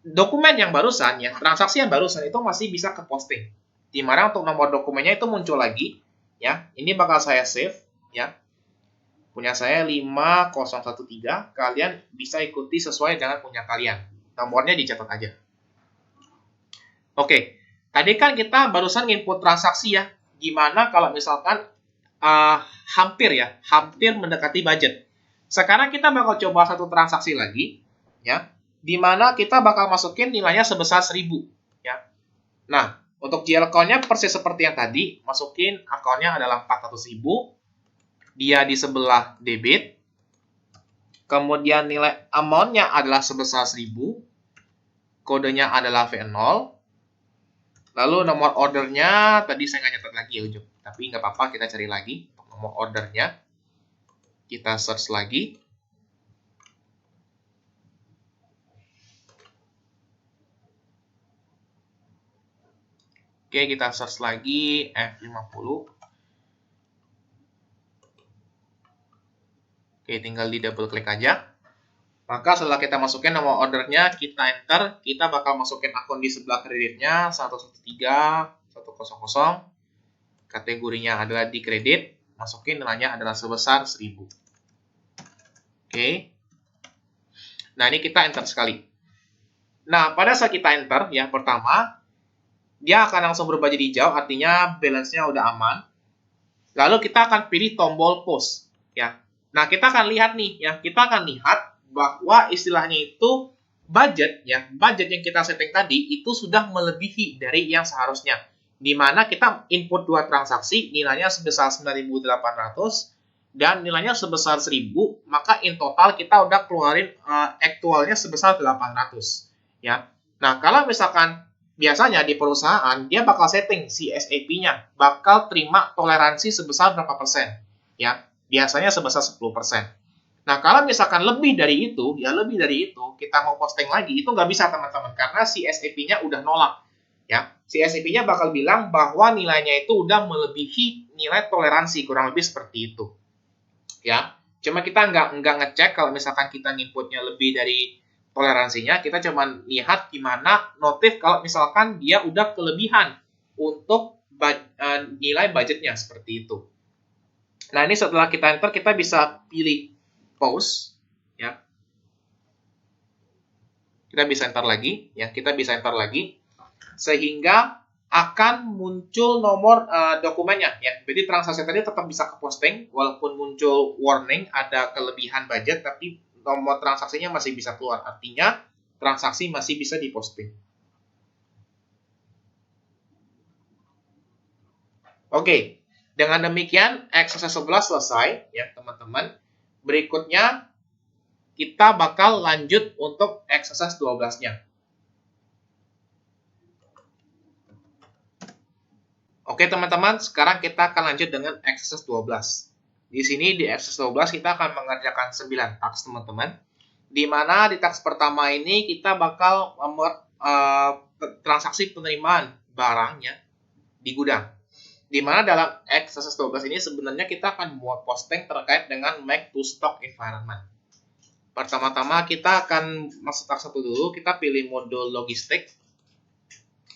dokumen yang barusan ya, transaksi yang barusan itu masih bisa ke posting. Dimana untuk nomor dokumennya itu muncul lagi ya, ini bakal saya save ya. Punya saya 5013, kalian bisa ikuti sesuai dengan punya kalian. Nomornya dicatat aja. Oke, tadi kan kita barusan input transaksi ya. Gimana kalau misalkan hampir mendekati budget. Sekarang kita bakal coba satu transaksi lagi ya, dimana kita bakal masukin nilainya sebesar 1.000 ya. Nah, untuk GL account-nya persis seperti yang tadi, masukin account-nya adalah 400.000. Dia di sebelah debit, kemudian nilai amount-nya adalah sebesar 1.000, kodenya adalah V0, lalu nomor ordernya, tadi saya nggak nyatet lagi ya Ujung, tapi nggak apa-apa, kita cari lagi nomor ordernya, kita search lagi, oke kita search lagi F50, oke, tinggal di double klik aja. Maka setelah kita masukin nomor ordernya, kita enter, kita bakal masukin akun di sebelah kreditnya 113100, kategorinya adalah di kredit, masukin nilainya adalah sebesar 1.000. Oke. Nah, ini kita enter sekali. Nah, pada saat kita enter, ya pertama, dia akan langsung berubah jadi hijau, artinya balance-nya udah aman. Lalu kita akan pilih tombol post, ya. Nah, kita akan lihat nih, ya, kita akan lihat bahwa istilahnya itu budget ya, budget yang kita setting tadi itu sudah melebihi dari yang seharusnya. Di mana kita input dua transaksi, nilainya sebesar 9.800 dan nilainya sebesar 1.000, maka in total kita udah keluarin aktualnya sebesar 800 ya. Nah, kalau misalkan biasanya di perusahaan dia bakal setting si SAP-nya bakal terima toleransi sebesar berapa persen ya. Biasanya sebesar 10%. Nah, kalau misalkan lebih dari itu, kita mau posting lagi, itu nggak bisa, teman-teman. Karena si SAP-nya udah nolak. Ya, si SAP-nya bakal bilang bahwa nilainya itu udah melebihi nilai toleransi, kurang lebih seperti itu. Ya, cuma kita nggak ngecek kalau misalkan kita inputnya lebih dari toleransinya, kita cuma lihat gimana notif kalau misalkan dia udah kelebihan untuk nilai budgetnya, seperti itu. Nah, ini setelah kita enter, kita bisa pilih pause ya, kita bisa enter lagi sehingga akan muncul nomor dokumennya ya. Jadi transaksi tadi tetap bisa ke posting walaupun muncul warning ada kelebihan budget, tapi nomor transaksinya masih bisa keluar, artinya transaksi masih bisa diposting. Oke, dengan demikian exercise 11 selesai ya teman-teman. Berikutnya, kita bakal lanjut untuk exercise 12-nya. Oke teman-teman, sekarang kita akan lanjut dengan exercise 12. Di sini di exercise 12 kita akan mengerjakan 9 task teman-teman. Di mana di task pertama ini kita bakal transaksi penerimaan barangnya di gudang. Di mana dalam exercise 12 ini sebenarnya kita akan buat posting terkait dengan make to stock environment. Pertama-tama kita akan masuk task 1 dulu, kita pilih modul logistik,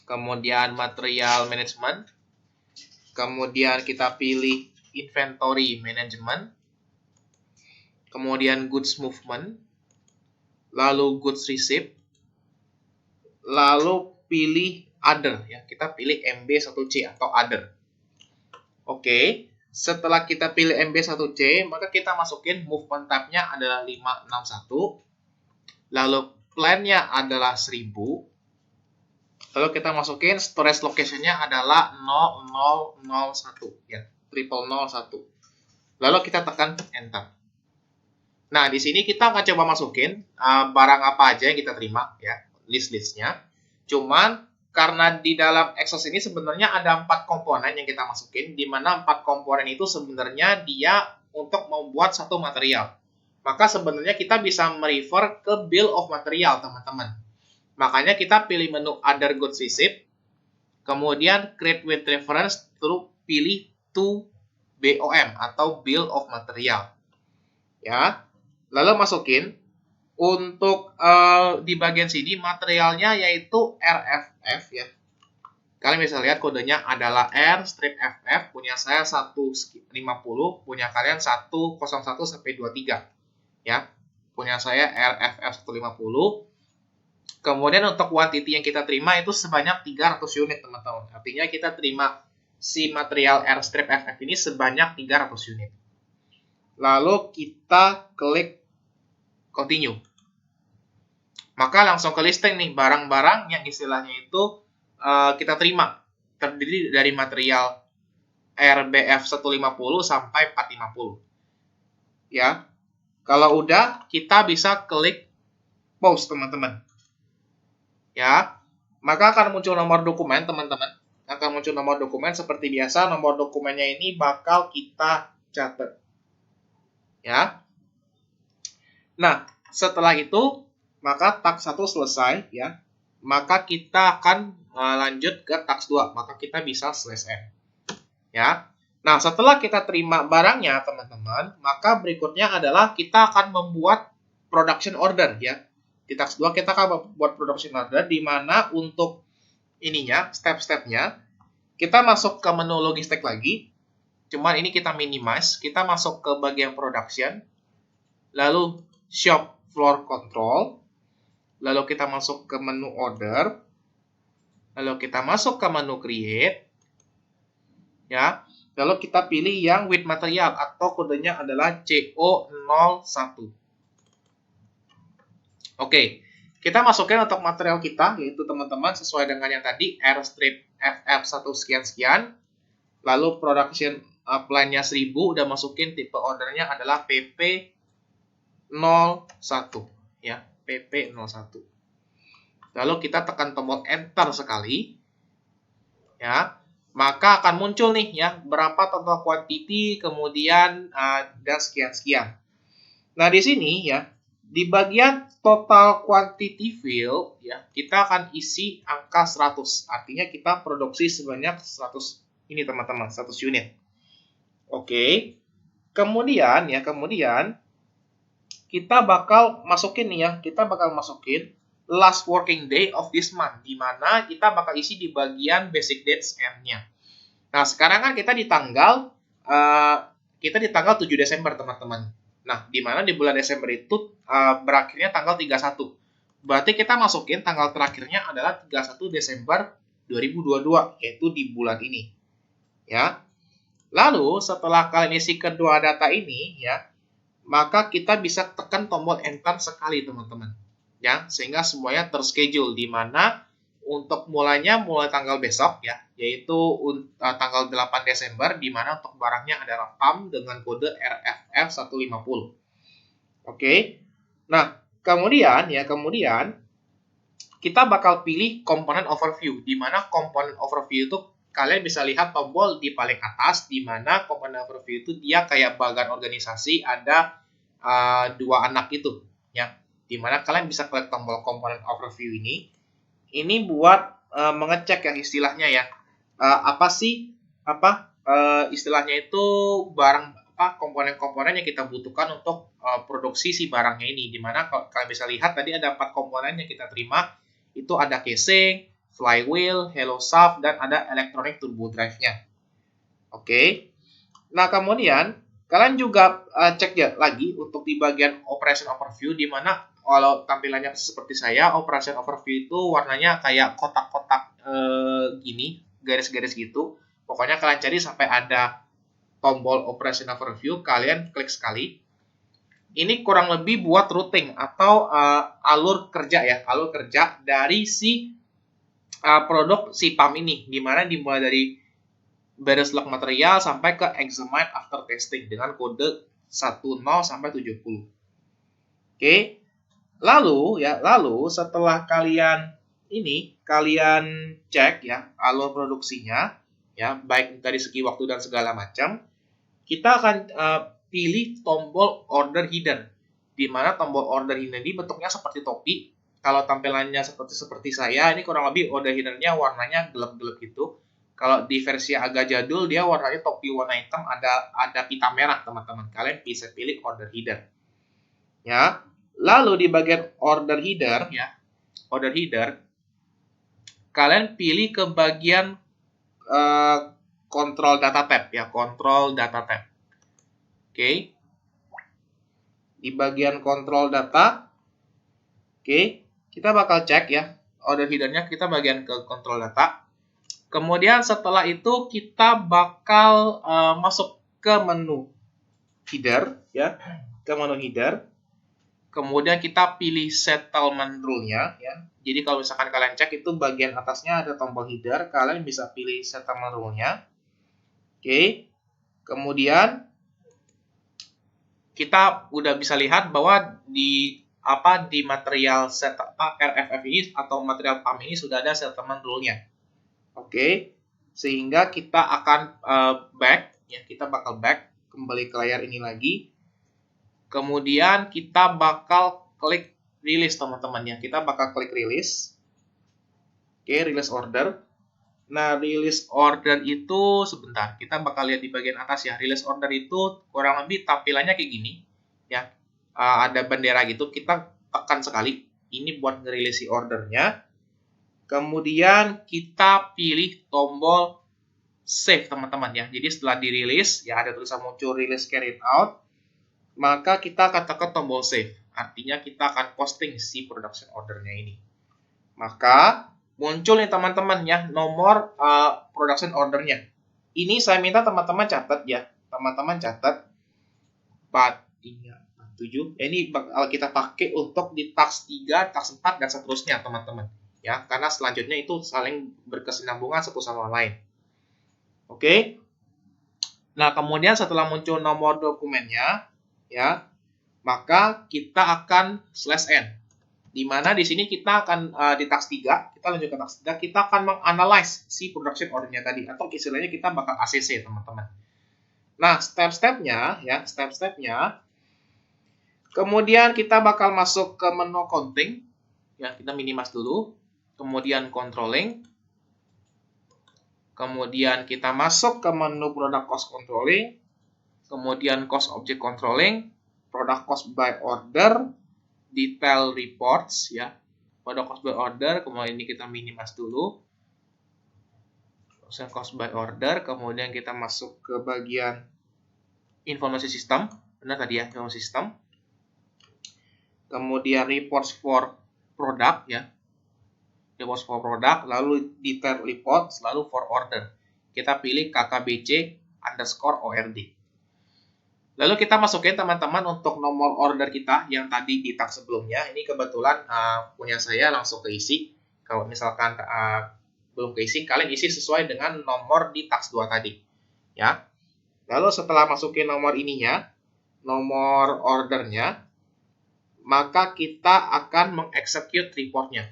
kemudian material management, kemudian kita pilih inventory management, kemudian goods movement, lalu goods receipt, lalu pilih other ya, kita pilih MB1C atau other. Oke, setelah kita pilih MB1C, maka kita masukin movement type-nya adalah 561, lalu plan-nya adalah 1000, lalu kita masukin storage location-nya adalah 0001 ya, 0001. Lalu kita tekan enter. Nah, di sini kita akan coba masukin barang apa aja yang kita terima ya, list-listnya. Cuman karena di dalam Exos ini sebenarnya ada 4 komponen yang kita masukin, di mana 4 komponen itu sebenarnya dia untuk membuat satu material. Maka sebenarnya kita bisa merefer ke bill of material, teman-teman. Makanya kita pilih menu Other Goods Receipt, kemudian Create with Reference, terus pilih to BOM atau Bill of Material. Ya. Lalu masukin untuk di bagian sini materialnya yaitu RFF ya. Kalian bisa lihat kodenya adalah R-FF, punya saya 150, punya kalian 101 sampai 23 ya. Punya saya RFF 150. Kemudian untuk quantity yang kita terima itu sebanyak 300 unit, teman-teman. Artinya kita terima si material R-FF ini sebanyak 300 unit. Lalu kita klik continue. Maka langsung ke listing nih barang-barang yang istilahnya itu kita terima. Terdiri dari material RBF 150 sampai 450. Ya. Kalau udah, kita bisa klik pause, teman-teman. Ya. Maka akan muncul nomor dokumen, teman-teman. Akan muncul nomor dokumen seperti biasa. Nomor dokumennya ini bakal kita catat. Ya. Nah, setelah itu maka task 1 selesai ya. Maka kita akan lanjut ke task 2. Maka kita bisa slash n. Ya. Nah, setelah kita terima barangnya, teman-teman, maka berikutnya adalah kita akan membuat production order ya. Di task 2 kita akan membuat production order di mana untuk ininya, step-stepnya kita masuk ke menu logistik lagi. Cuman ini kita minimize, kita masuk ke bagian production, lalu shop floor control, lalu kita masuk ke menu order, lalu kita masuk ke menu create, ya, lalu kita pilih yang with material atau kodenya adalah CO01. Oke, kita masukkan untuk material kita, yaitu teman-teman sesuai dengan yang tadi, R-FF1 sekian-sekian, lalu production plan-nya 1000, udah masukin tipe ordernya adalah PP01 ya, PP01. Lalu kita tekan tombol enter sekali ya, maka akan muncul nih ya berapa total quantity, kemudian dan sekian-sekian. Nah, di sini ya di bagian total quantity field ya, kita akan isi angka 100. Artinya kita produksi sebanyak 100 ini, teman-teman, 100 unit. Oke. Kemudian kita bakal masukin nih ya, kita bakal masukin last working day of this month, di mana kita bakal isi di bagian basic dates M-nya. Nah, sekarang kan kita di tanggal 7 Desember, teman-teman. Nah, di mana di bulan Desember itu berakhirnya tanggal 31. Berarti kita masukin tanggal terakhirnya adalah 31 Desember 2022, yaitu di bulan ini. Ya. Lalu, setelah kalian isi kedua data ini, ya, maka kita bisa tekan tombol enter sekali, teman-teman. Ya, sehingga semuanya terschedule, di mana untuk mulai tanggal besok, ya, yaitu tanggal 8 Desember, di mana untuk barangnya ada rekam dengan kode RFF150. Oke. Nah, kemudian kita bakal pilih komponen overview, di mana komponen overview itu kalian bisa lihat tombol di paling atas, di mana komponen overview itu dia kayak bagan organisasi, ada 2 anak itu, ya. Di mana kalian bisa klik tombol komponen overview ini, ini buat mengecek yang istilahnya ya. Apa sih istilahnya itu barang komponen-komponen yang kita butuhkan untuk produksi si barangnya ini. Dimana kalau kalian bisa lihat tadi ada 4 komponen yang kita terima. Itu ada casing, flywheel, halo shaft, dan ada electronic turbo drive-nya. Oke. Nah, kemudian kalian juga cek ya lagi untuk di bagian operation overview, di mana kalau tampilannya seperti saya, operation overview itu warnanya kayak kotak-kotak gini, garis-garis gitu. Pokoknya kalian cari sampai ada tombol operation overview, kalian klik sekali. Ini kurang lebih buat routing atau alur kerja ya, alur kerja dari si produk si PAM ini, di mana dimulai dari beres log material sampai ke examine after testing dengan kode 10 sampai 70. Oke. Lalu setelah kalian cek ya alur produksinya ya, baik dari segi waktu dan segala macam, kita akan pilih tombol order header, di mana tombol order header ini bentuknya seperti topi. Kalau tampilannya seperti saya, ini kurang lebih order headernya warnanya gelap-gelap gitu. Kalau di versi agak jadul, dia warnanya topi warna hitam, ada pita merah, teman-teman. Kalian bisa pilih order header. Ya. Lalu di bagian order header, kalian pilih ke bagian control data tab ya, control data tab. Oke. Di bagian control data, oke, kita bakal cek ya order headernya, kita bagian ke control data. Kemudian setelah itu kita bakal masuk ke menu header ya, ke menu header. Kemudian kita pilih settlement rule-nya ya. Jadi kalau misalkan kalian cek itu bagian atasnya ada tombol header, kalian bisa pilih settlement rule-nya. Oke. Kemudian kita udah bisa lihat bahwa di material RFF ini atau material PAM ini sudah ada settlement rule-nya. Oke. Sehingga kita akan back ya, kita bakal back kembali ke layar ini lagi. Kemudian kita bakal klik release, teman-teman ya. Kita bakal klik release. Oke, release order. Nah, release order itu sebentar. Kita bakal lihat di bagian atas ya. Release order itu kurang lebih tampilannya kayak gini ya. Ada bendera gitu. Kita tekan sekali. Ini buat nge-release ordernya. Kemudian kita pilih tombol save, teman-teman ya. Jadi setelah dirilis ya ada tulisan muncul release carried out, maka kita akan tekan tombol save. Artinya kita akan posting si production ordernya ini. Maka muncul nih teman-teman ya nomor production ordernya. Ini saya minta teman-teman catat ya. Teman-teman catat 4347. Ini bakal kita pakai untuk di task 3, task 4 dan seterusnya, teman-teman. Ya, karena selanjutnya itu saling berkesinambungan satu sama lain. Oke. Nah, kemudian setelah muncul nomor dokumennya ya, maka kita akan /n, di mana di sini kita akan di task 3, kita lanjut ke task 3, kita akan menganalize si production ordernya tadi, atau istilahnya kita bakal ACC, teman-teman. Nah, step-stepnya kemudian kita bakal masuk ke menu counting ya, kita minimize dulu, kemudian controlling, kemudian kita masuk ke menu product cost controlling, kemudian cost object controlling, product cost by order, detail reports ya, product cost by order, kemudian ini kita minimize dulu, cost by order, kemudian kita masuk ke bagian informasi sistem, benar tadi ya, informasi sistem, kemudian reports for product ya, reports for product, lalu detail reports, lalu for order, kita pilih kkbc_ord. Lalu kita masukin teman-teman untuk nomor order kita yang tadi di task sebelumnya. Ini kebetulan punya saya langsung keisi. Kalau misalkan belum keisi, kalian isi sesuai dengan nomor di task 2 tadi. Ya. Lalu setelah masukin nomor ininya, nomor ordernya, maka kita akan mengexecute reportnya.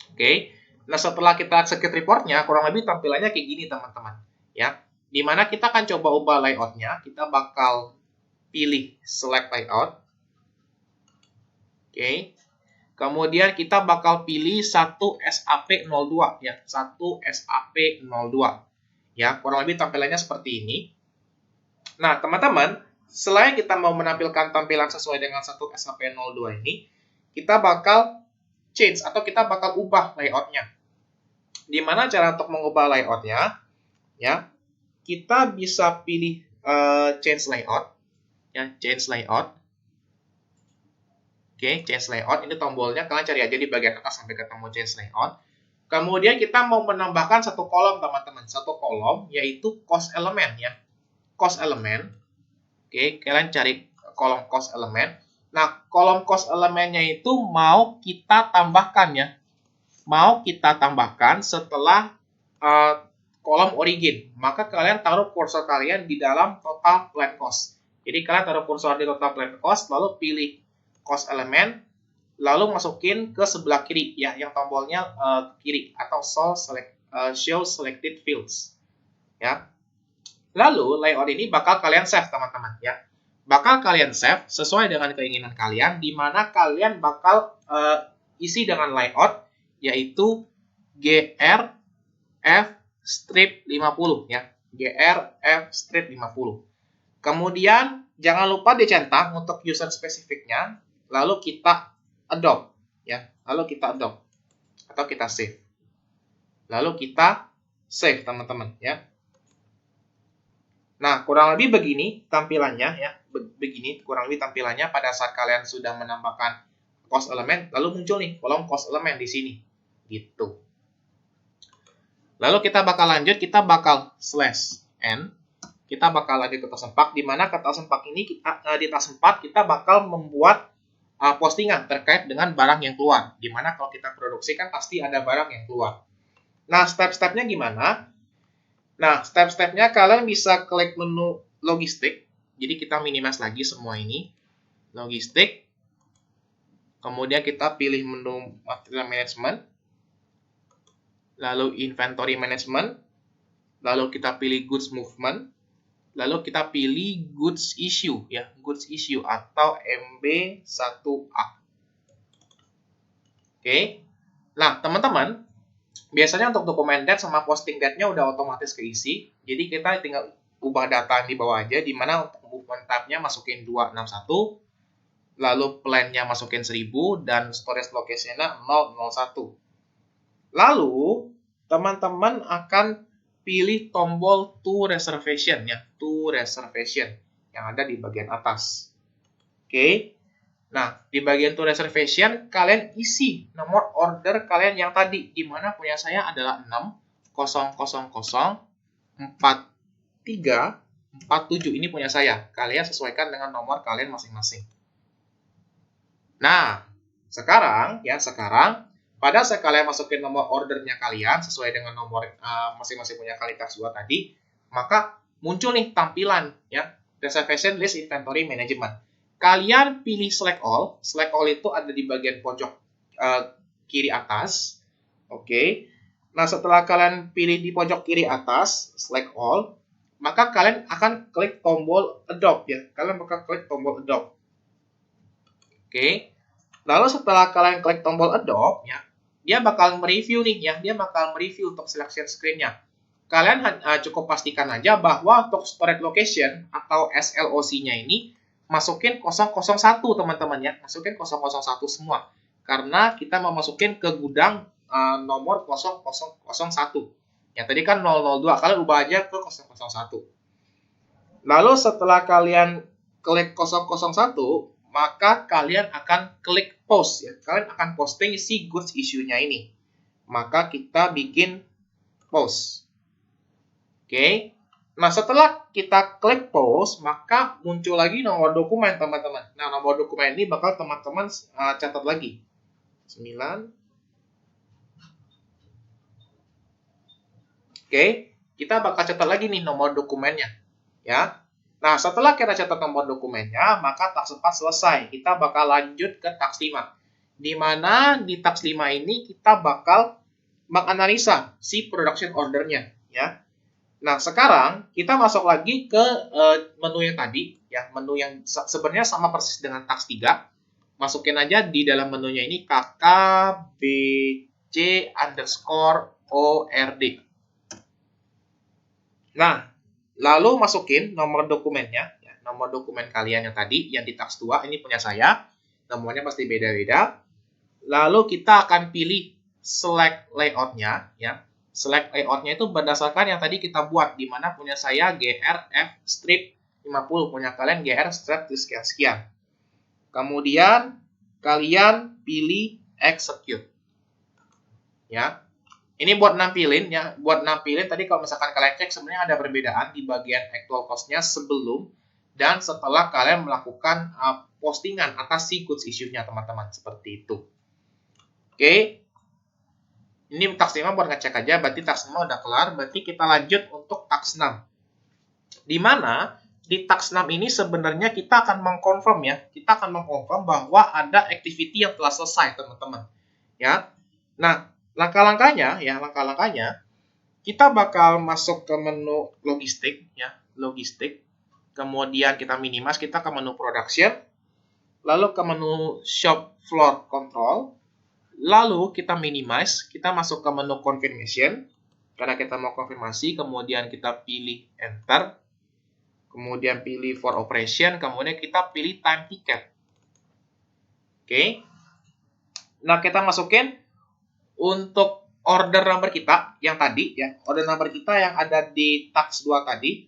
Oke. Nah, setelah kita execute reportnya, kurang lebih tampilannya kayak gini, teman-teman. Ya. Di mana kita akan coba ubah layoutnya, kita bakal pilih select layout. Oke. Kemudian kita bakal pilih 1 SAP02 ya, 1 SAP02. Ya, kurang lebih tampilannya seperti ini. Nah, teman-teman, selain kita mau menampilkan tampilan sesuai dengan 1 SAP02 ini, kita bakal change atau kita bakal ubah layoutnya. Di mana cara untuk mengubah layoutnya? Ya, kita bisa pilih change layout, ya, change layout. Oke, change layout, ini tombolnya kalian cari aja di bagian atas sampai ketemu change layout. Kemudian kita mau menambahkan satu kolom, teman-teman. Satu kolom, yaitu cost element ya. Cost element. Oke, kalian cari kolom cost element. Nah, kolom cost elemennya itu mau kita tambahkan ya. Mau kita tambahkan setelah kolom origin. Maka kalian taruh kursor kalian di dalam total plan cost. Jadi kalian taruh kursor di total plan cost, lalu pilih cost element, lalu masukin ke sebelah kiri ya, yang tombolnya kiri atau show selected fields ya. Lalu layout ini bakal kalian save, teman-teman ya. Bakal kalian save sesuai dengan keinginan kalian, di mana kalian bakal isi dengan layout yaitu grf strip 50 ya, grf strip 50. Kemudian jangan lupa dicentak untuk user spesifiknya, lalu kita adopt ya, lalu kita adopt atau kita save. Lalu kita save, teman-teman ya. Nah, kurang lebih begini tampilannya ya. Begini kurang lebih tampilannya pada saat kalian sudah menambahkan cost element, lalu muncul nih kolom cost element di sini. Gitu. Lalu kita bakal lanjut, kita bakal /n. Kita bakal lagi ke task 4, di mana ke task 4 ini di task 4 kita bakal membuat postingan terkait dengan barang yang keluar. Dimana kalau kita produksi kan pasti ada barang yang keluar. Nah, step-stepnya gimana? Nah, step-stepnya kalian bisa klik menu logistik. Jadi kita minimize lagi semua ini. Logistik. Kemudian kita pilih menu material management. Lalu inventory management. Lalu kita pilih goods movement. Lalu kita pilih goods issue ya, goods issue atau MB1A. Oke. Nah, teman-teman, biasanya untuk dokumen date sama posting date-nya udah otomatis keisi. Jadi kita tinggal ubah data di bawah aja, di mana untuk movement tab-nya masukin 261, lalu plan-nya masukin 1000 dan storage location-nya 001. Lalu teman-teman akan pilih tombol to reservation ya, to reservation yang ada di bagian atas. Oke. Nah, di bagian to reservation kalian isi nomor order kalian yang tadi, di mana punya saya adalah 600043447. Ini punya saya. Kalian sesuaikan dengan nomor kalian masing-masing. Nah, sekarang pada saat kalian masukin nomor ordernya kalian sesuai dengan nomor masing-masing punya kalian kelas 2 tadi, maka muncul nih tampilan ya, reservation list inventory management. Kalian pilih select all. Select all itu ada di bagian pojok kiri atas. Oke. Nah, setelah kalian pilih di pojok kiri atas select all, maka kalian akan klik tombol adopt ya. Kalian bakal klik tombol adopt. Oke. Lalu setelah kalian klik tombol adopt ya, dia bakal mereview nih ya, dia bakal mereview untuk selection screen-nya. Kalian cukup pastikan aja bahwa untuk storage location atau SLOC-nya ini masukin 001 teman-teman ya, masukin 001 semua. Karena kita mau masukin ke gudang nomor 0001. Ya tadi kan 002, kalian ubah aja ke 001. Lalu setelah kalian klik 001, maka kalian akan klik post ya. Kalian akan posting si goods issue-nya ini. Maka kita bikin post. Oke. Nah, setelah kita klik post, maka muncul lagi nomor dokumen, teman-teman. Nah, nomor dokumen ini bakal teman-teman catat lagi. 9. Oke, kita bakal catat lagi nih nomor dokumennya. Ya. Nah, setelah kita catat nomor dokumennya, maka task 4 selesai. Kita bakal lanjut ke task 5. Di mana di task 5 ini kita bakal menganalisa si production order-nya. Ya. Nah, sekarang kita masuk lagi ke menu yang tadi. Ya, menu yang sebenarnya sama persis dengan task 3. masukin aja di dalam menunya ini kkbc_ord. Nah, lalu masukin nomor dokumennya, ya, nomor dokumen kalian yang tadi, yang di task 2, ini punya saya, nomornya pasti beda-beda. Lalu kita akan pilih select layout-nya, ya. Select layout-nya itu berdasarkan yang tadi kita buat, di mana punya saya grf strip 50, punya kalian gr strip sekian-sekian. Kemudian kalian pilih execute. Ya. Ini buat nampilin ya, buat nampilin tadi kalau misalkan kalian cek sebenarnya ada perbedaan di bagian actual cost-nya sebelum dan setelah kalian melakukan postingan atas si goods issue-nya, teman-teman, seperti itu. Oke. Ini task 5 buat ngecek aja, berarti task 5 udah kelar, berarti kita lanjut untuk task 6. Di mana di task 6 ini sebenarnya kita akan mengkonfirm ya, kita akan mengkonfirm bahwa ada activity yang telah selesai, teman-teman. Ya. Nah, langkah-langkahnya kita bakal masuk ke menu logistik ya, logistik. Kemudian kita minimize, kita ke menu production, lalu ke menu shop floor control, lalu kita minimize, kita masuk ke menu confirmation karena kita mau konfirmasi, kemudian kita pilih enter, kemudian pilih for operation, kemudian kita pilih time ticket. Oke. Nah, kita masukin untuk order number kita yang tadi ya, order number kita yang ada di task 2 tadi.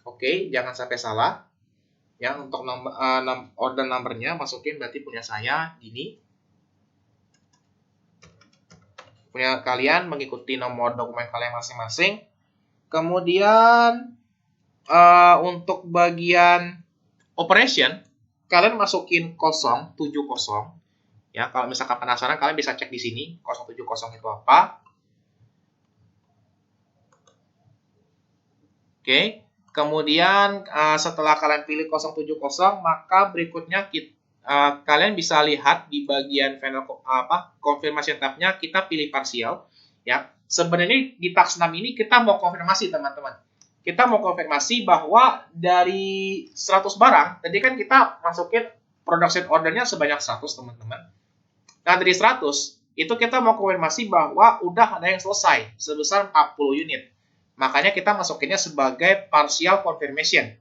Oke, jangan sampai salah. Ya, untuk order numbernya masukin berarti punya saya gini. Punya kalian mengikuti nomor dokumen kalian masing-masing. Kemudian untuk bagian operation kalian masukin 070. Ya, kalau misalkan penasaran kalian bisa cek di sini 070 itu apa. Oke. Kemudian setelah kalian pilih 070, maka berikutnya kalian bisa lihat di bagian final confirmation tab-nya kita pilih partial ya. Sebenarnya di task 6 ini kita mau konfirmasi, teman-teman. Kita mau konfirmasi bahwa dari 100 barang, tadi kan kita masukin production ordernya sebanyak 100, teman-teman. Nah, dari 100 itu kita mau konfirmasi bahwa udah ada yang selesai sebesar 40 unit. Makanya kita masukinnya sebagai partial confirmation.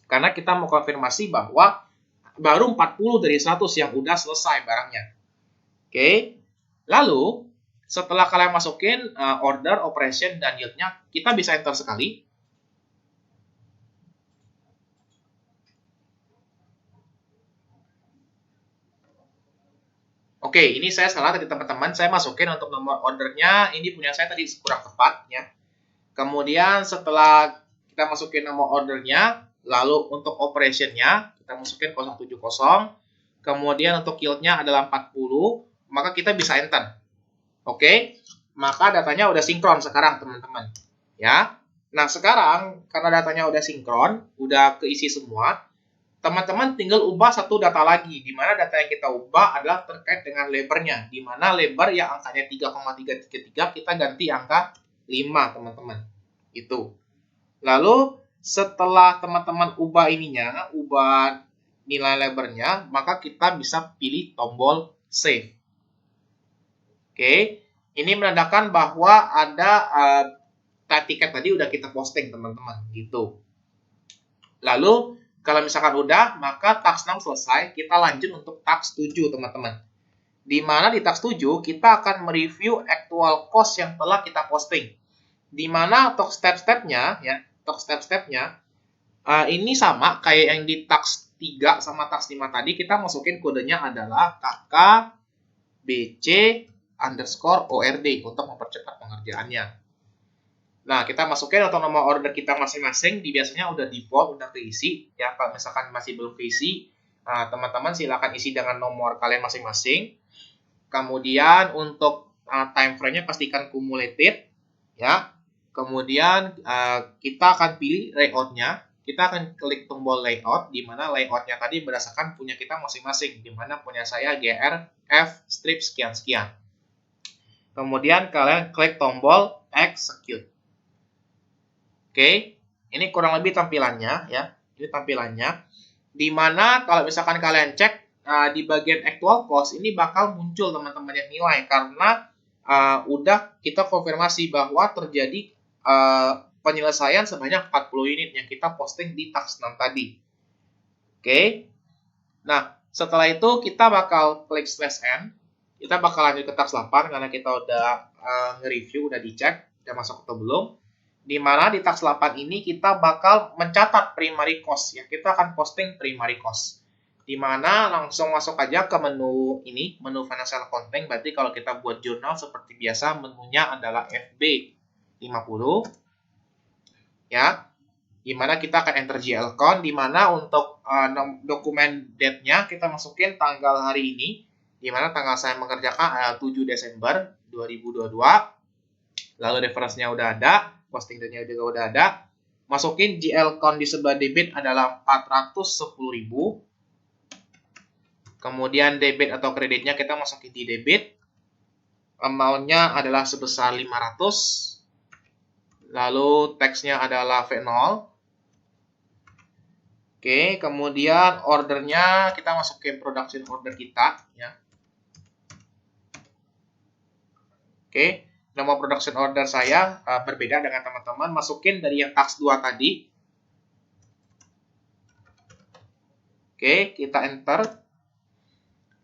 Karena kita mau konfirmasi bahwa baru 40 dari 100 yang udah selesai barangnya. Oke. Lalu, setelah kalian masukin order, operation, dan yield-nya, kita bisa enter sekali. Oke, ini saya salah tadi, teman-teman. Saya masukin untuk nomor ordernya, ini punya saya tadi kurang tepat ya. Kemudian setelah kita masukin nomor ordernya, lalu untuk operation-nya kita masukin 070. Kemudian untuk yield-nya adalah 40, maka kita bisa enter. Oke, maka datanya udah sinkron sekarang, teman-teman. Ya. Nah, sekarang karena datanya udah sinkron, udah keisi semua, teman-teman tinggal ubah satu data lagi, di mana data yang kita ubah adalah terkait dengan labor-nya, di mana labor yang angkanya 3,333 kita ganti angka 5, teman-teman. Itu. Lalu setelah teman-teman ubah ininya, ubah nilai labornya, maka kita bisa pilih tombol save. Oke, ini menandakan bahwa ada tiket tadi udah kita posting, teman-teman, gitu. Lalu kalau misalkan udah, maka task 6 selesai, kita lanjut untuk task 7, teman-teman. Di mana di task 7 kita akan mereview actual cost yang telah kita posting. Di mana untuk step-stepnya ya, untuk step-stepnya ini sama kayak yang di task 3 sama task 5 tadi, kita masukin kodenya adalah kkbc_ord untuk mempercepat pengerjaannya. Nah, kita masukin untuk nomor order kita masing-masing, biasanya udah default, udah keisi ya. Kalau misalkan masih belum keisi, teman-teman silakan isi dengan nomor kalian masing-masing. Kemudian untuk time frame-nya pastikan cumulated ya. Kemudian kita akan pilih layout-nya. Kita akan klik tombol layout, di mana layout-nya tadi berdasarkan punya kita masing-masing, di mana punya saya grf strip sekian-sekian. Kemudian kalian klik tombol execute. Oke, ini kurang lebih tampilannya ya. Ini tampilannya. Di mana kalau misalkan kalian cek di bagian actual cost ini bakal muncul teman-teman yang nilai karena udah kita konfirmasi bahwa terjadi penyelesaian sebanyak 40 unit yang kita posting di task 6 tadi. Oke. Nah, setelah itu kita bakal klik /n. Kita bakal lanjut ke task 8 karena kita udah nge-review, udah dicek, udah masuk atau belum. Di mana di task 8 ini kita bakal mencatat primary cost ya. Kita akan posting primary cost. Di mana langsung masuk aja ke menu ini, menu financial accounting. Berarti kalau kita buat jurnal seperti biasa, menunya adalah FB50 ya. Di mana kita akan enter GL count, di mana untuk dokumen date-nya kita masukin tanggal hari ini, di mana tanggal saya mengerjakan adalah 7 Desember 2022. Lalu reference-nya udah ada, posting date-nya juga udah ada. Masukin GL count di sebelah debit adalah 410.000. Kemudian debit atau kreditnya kita masukin di debit. Amount-nya adalah sebesar 500. Lalu teksnya adalah V0. Oke, kemudian ordernya kita masukin production order kita ya. Oke, nama production order saya berbeda dengan teman-teman. Masukin dari yang task 2 tadi. Oke, kita enter.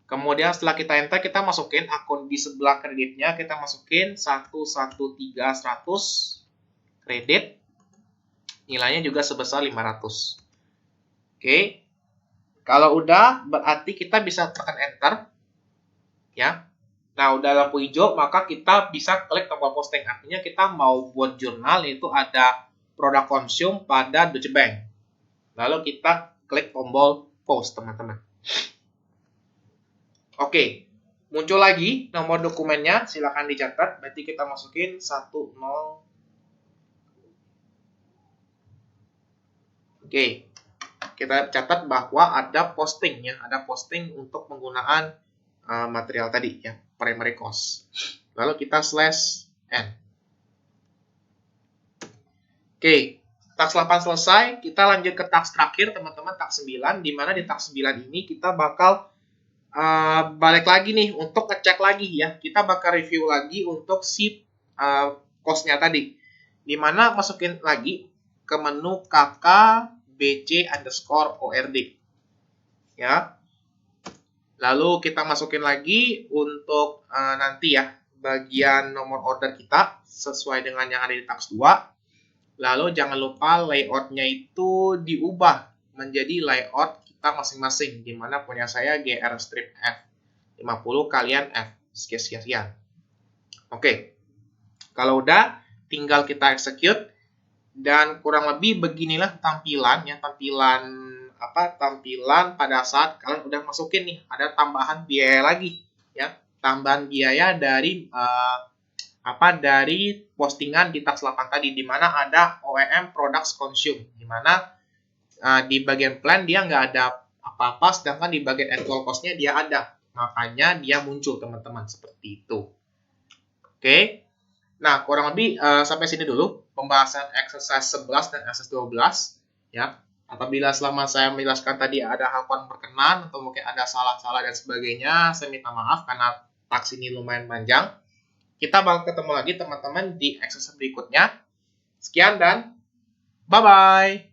Kemudian setelah kita enter, kita masukin akun di sebelah kreditnya. Kita masukin 113.100 kredit. Nilainya juga sebesar 500. Oke. Kalau udah, berarti kita bisa tekan enter. Ya. Nah, udah lampu hijau, maka kita bisa klik tombol posting. Artinya kita mau buat jurnal, yaitu ada produk konsum pada Deutsche Bank. Lalu kita klik tombol post, teman-teman. Oke, muncul lagi nomor dokumennya, silakan dicatat. Berarti kita masukin 10. Oke, kita catat bahwa ada posting ya, ada posting untuk penggunaan material tadi ya, primary cost. Lalu kita /n. Oke, task 8 selesai. Kita lanjut ke task terakhir, teman-teman, task 9. Di mana di task 9 ini kita bakal balik lagi nih untuk ngecek lagi ya. Kita bakal review lagi untuk si cost-nya tadi. Di mana masukin lagi ke menu KKBC_ORD. Ya. Lalu kita masukin lagi untuk nanti ya bagian nomor order kita sesuai dengan yang ada di task 2. Lalu jangan lupa layout-nya itu diubah menjadi layout kita masing-masing, dimana punya saya GR strip F50, kalian F sekian. Oke, kalau udah tinggal kita execute dan kurang lebih beginilah tampilan ya, tampilan pada saat kalian udah masukin nih, ada tambahan biaya lagi ya, tambahan biaya dari dari postingan di task 8 tadi, di mana ada OEM products consume, di mana di bagian plan dia nggak ada apa-apa, sedangkan di bagian actual cost-nya dia ada. Makanya dia muncul, teman-teman, seperti itu. Oke. Nah, kurang lebih sampai sini dulu pembahasan exercise 11 dan exercise 12. Ya. Apabila selama saya menjelaskan tadi ada hal kurang berkenan, atau mungkin ada salah-salah dan sebagainya, saya minta maaf karena task ini lumayan panjang. Kita bakal ketemu lagi, teman-teman, di exercise berikutnya. Sekian dan bye-bye.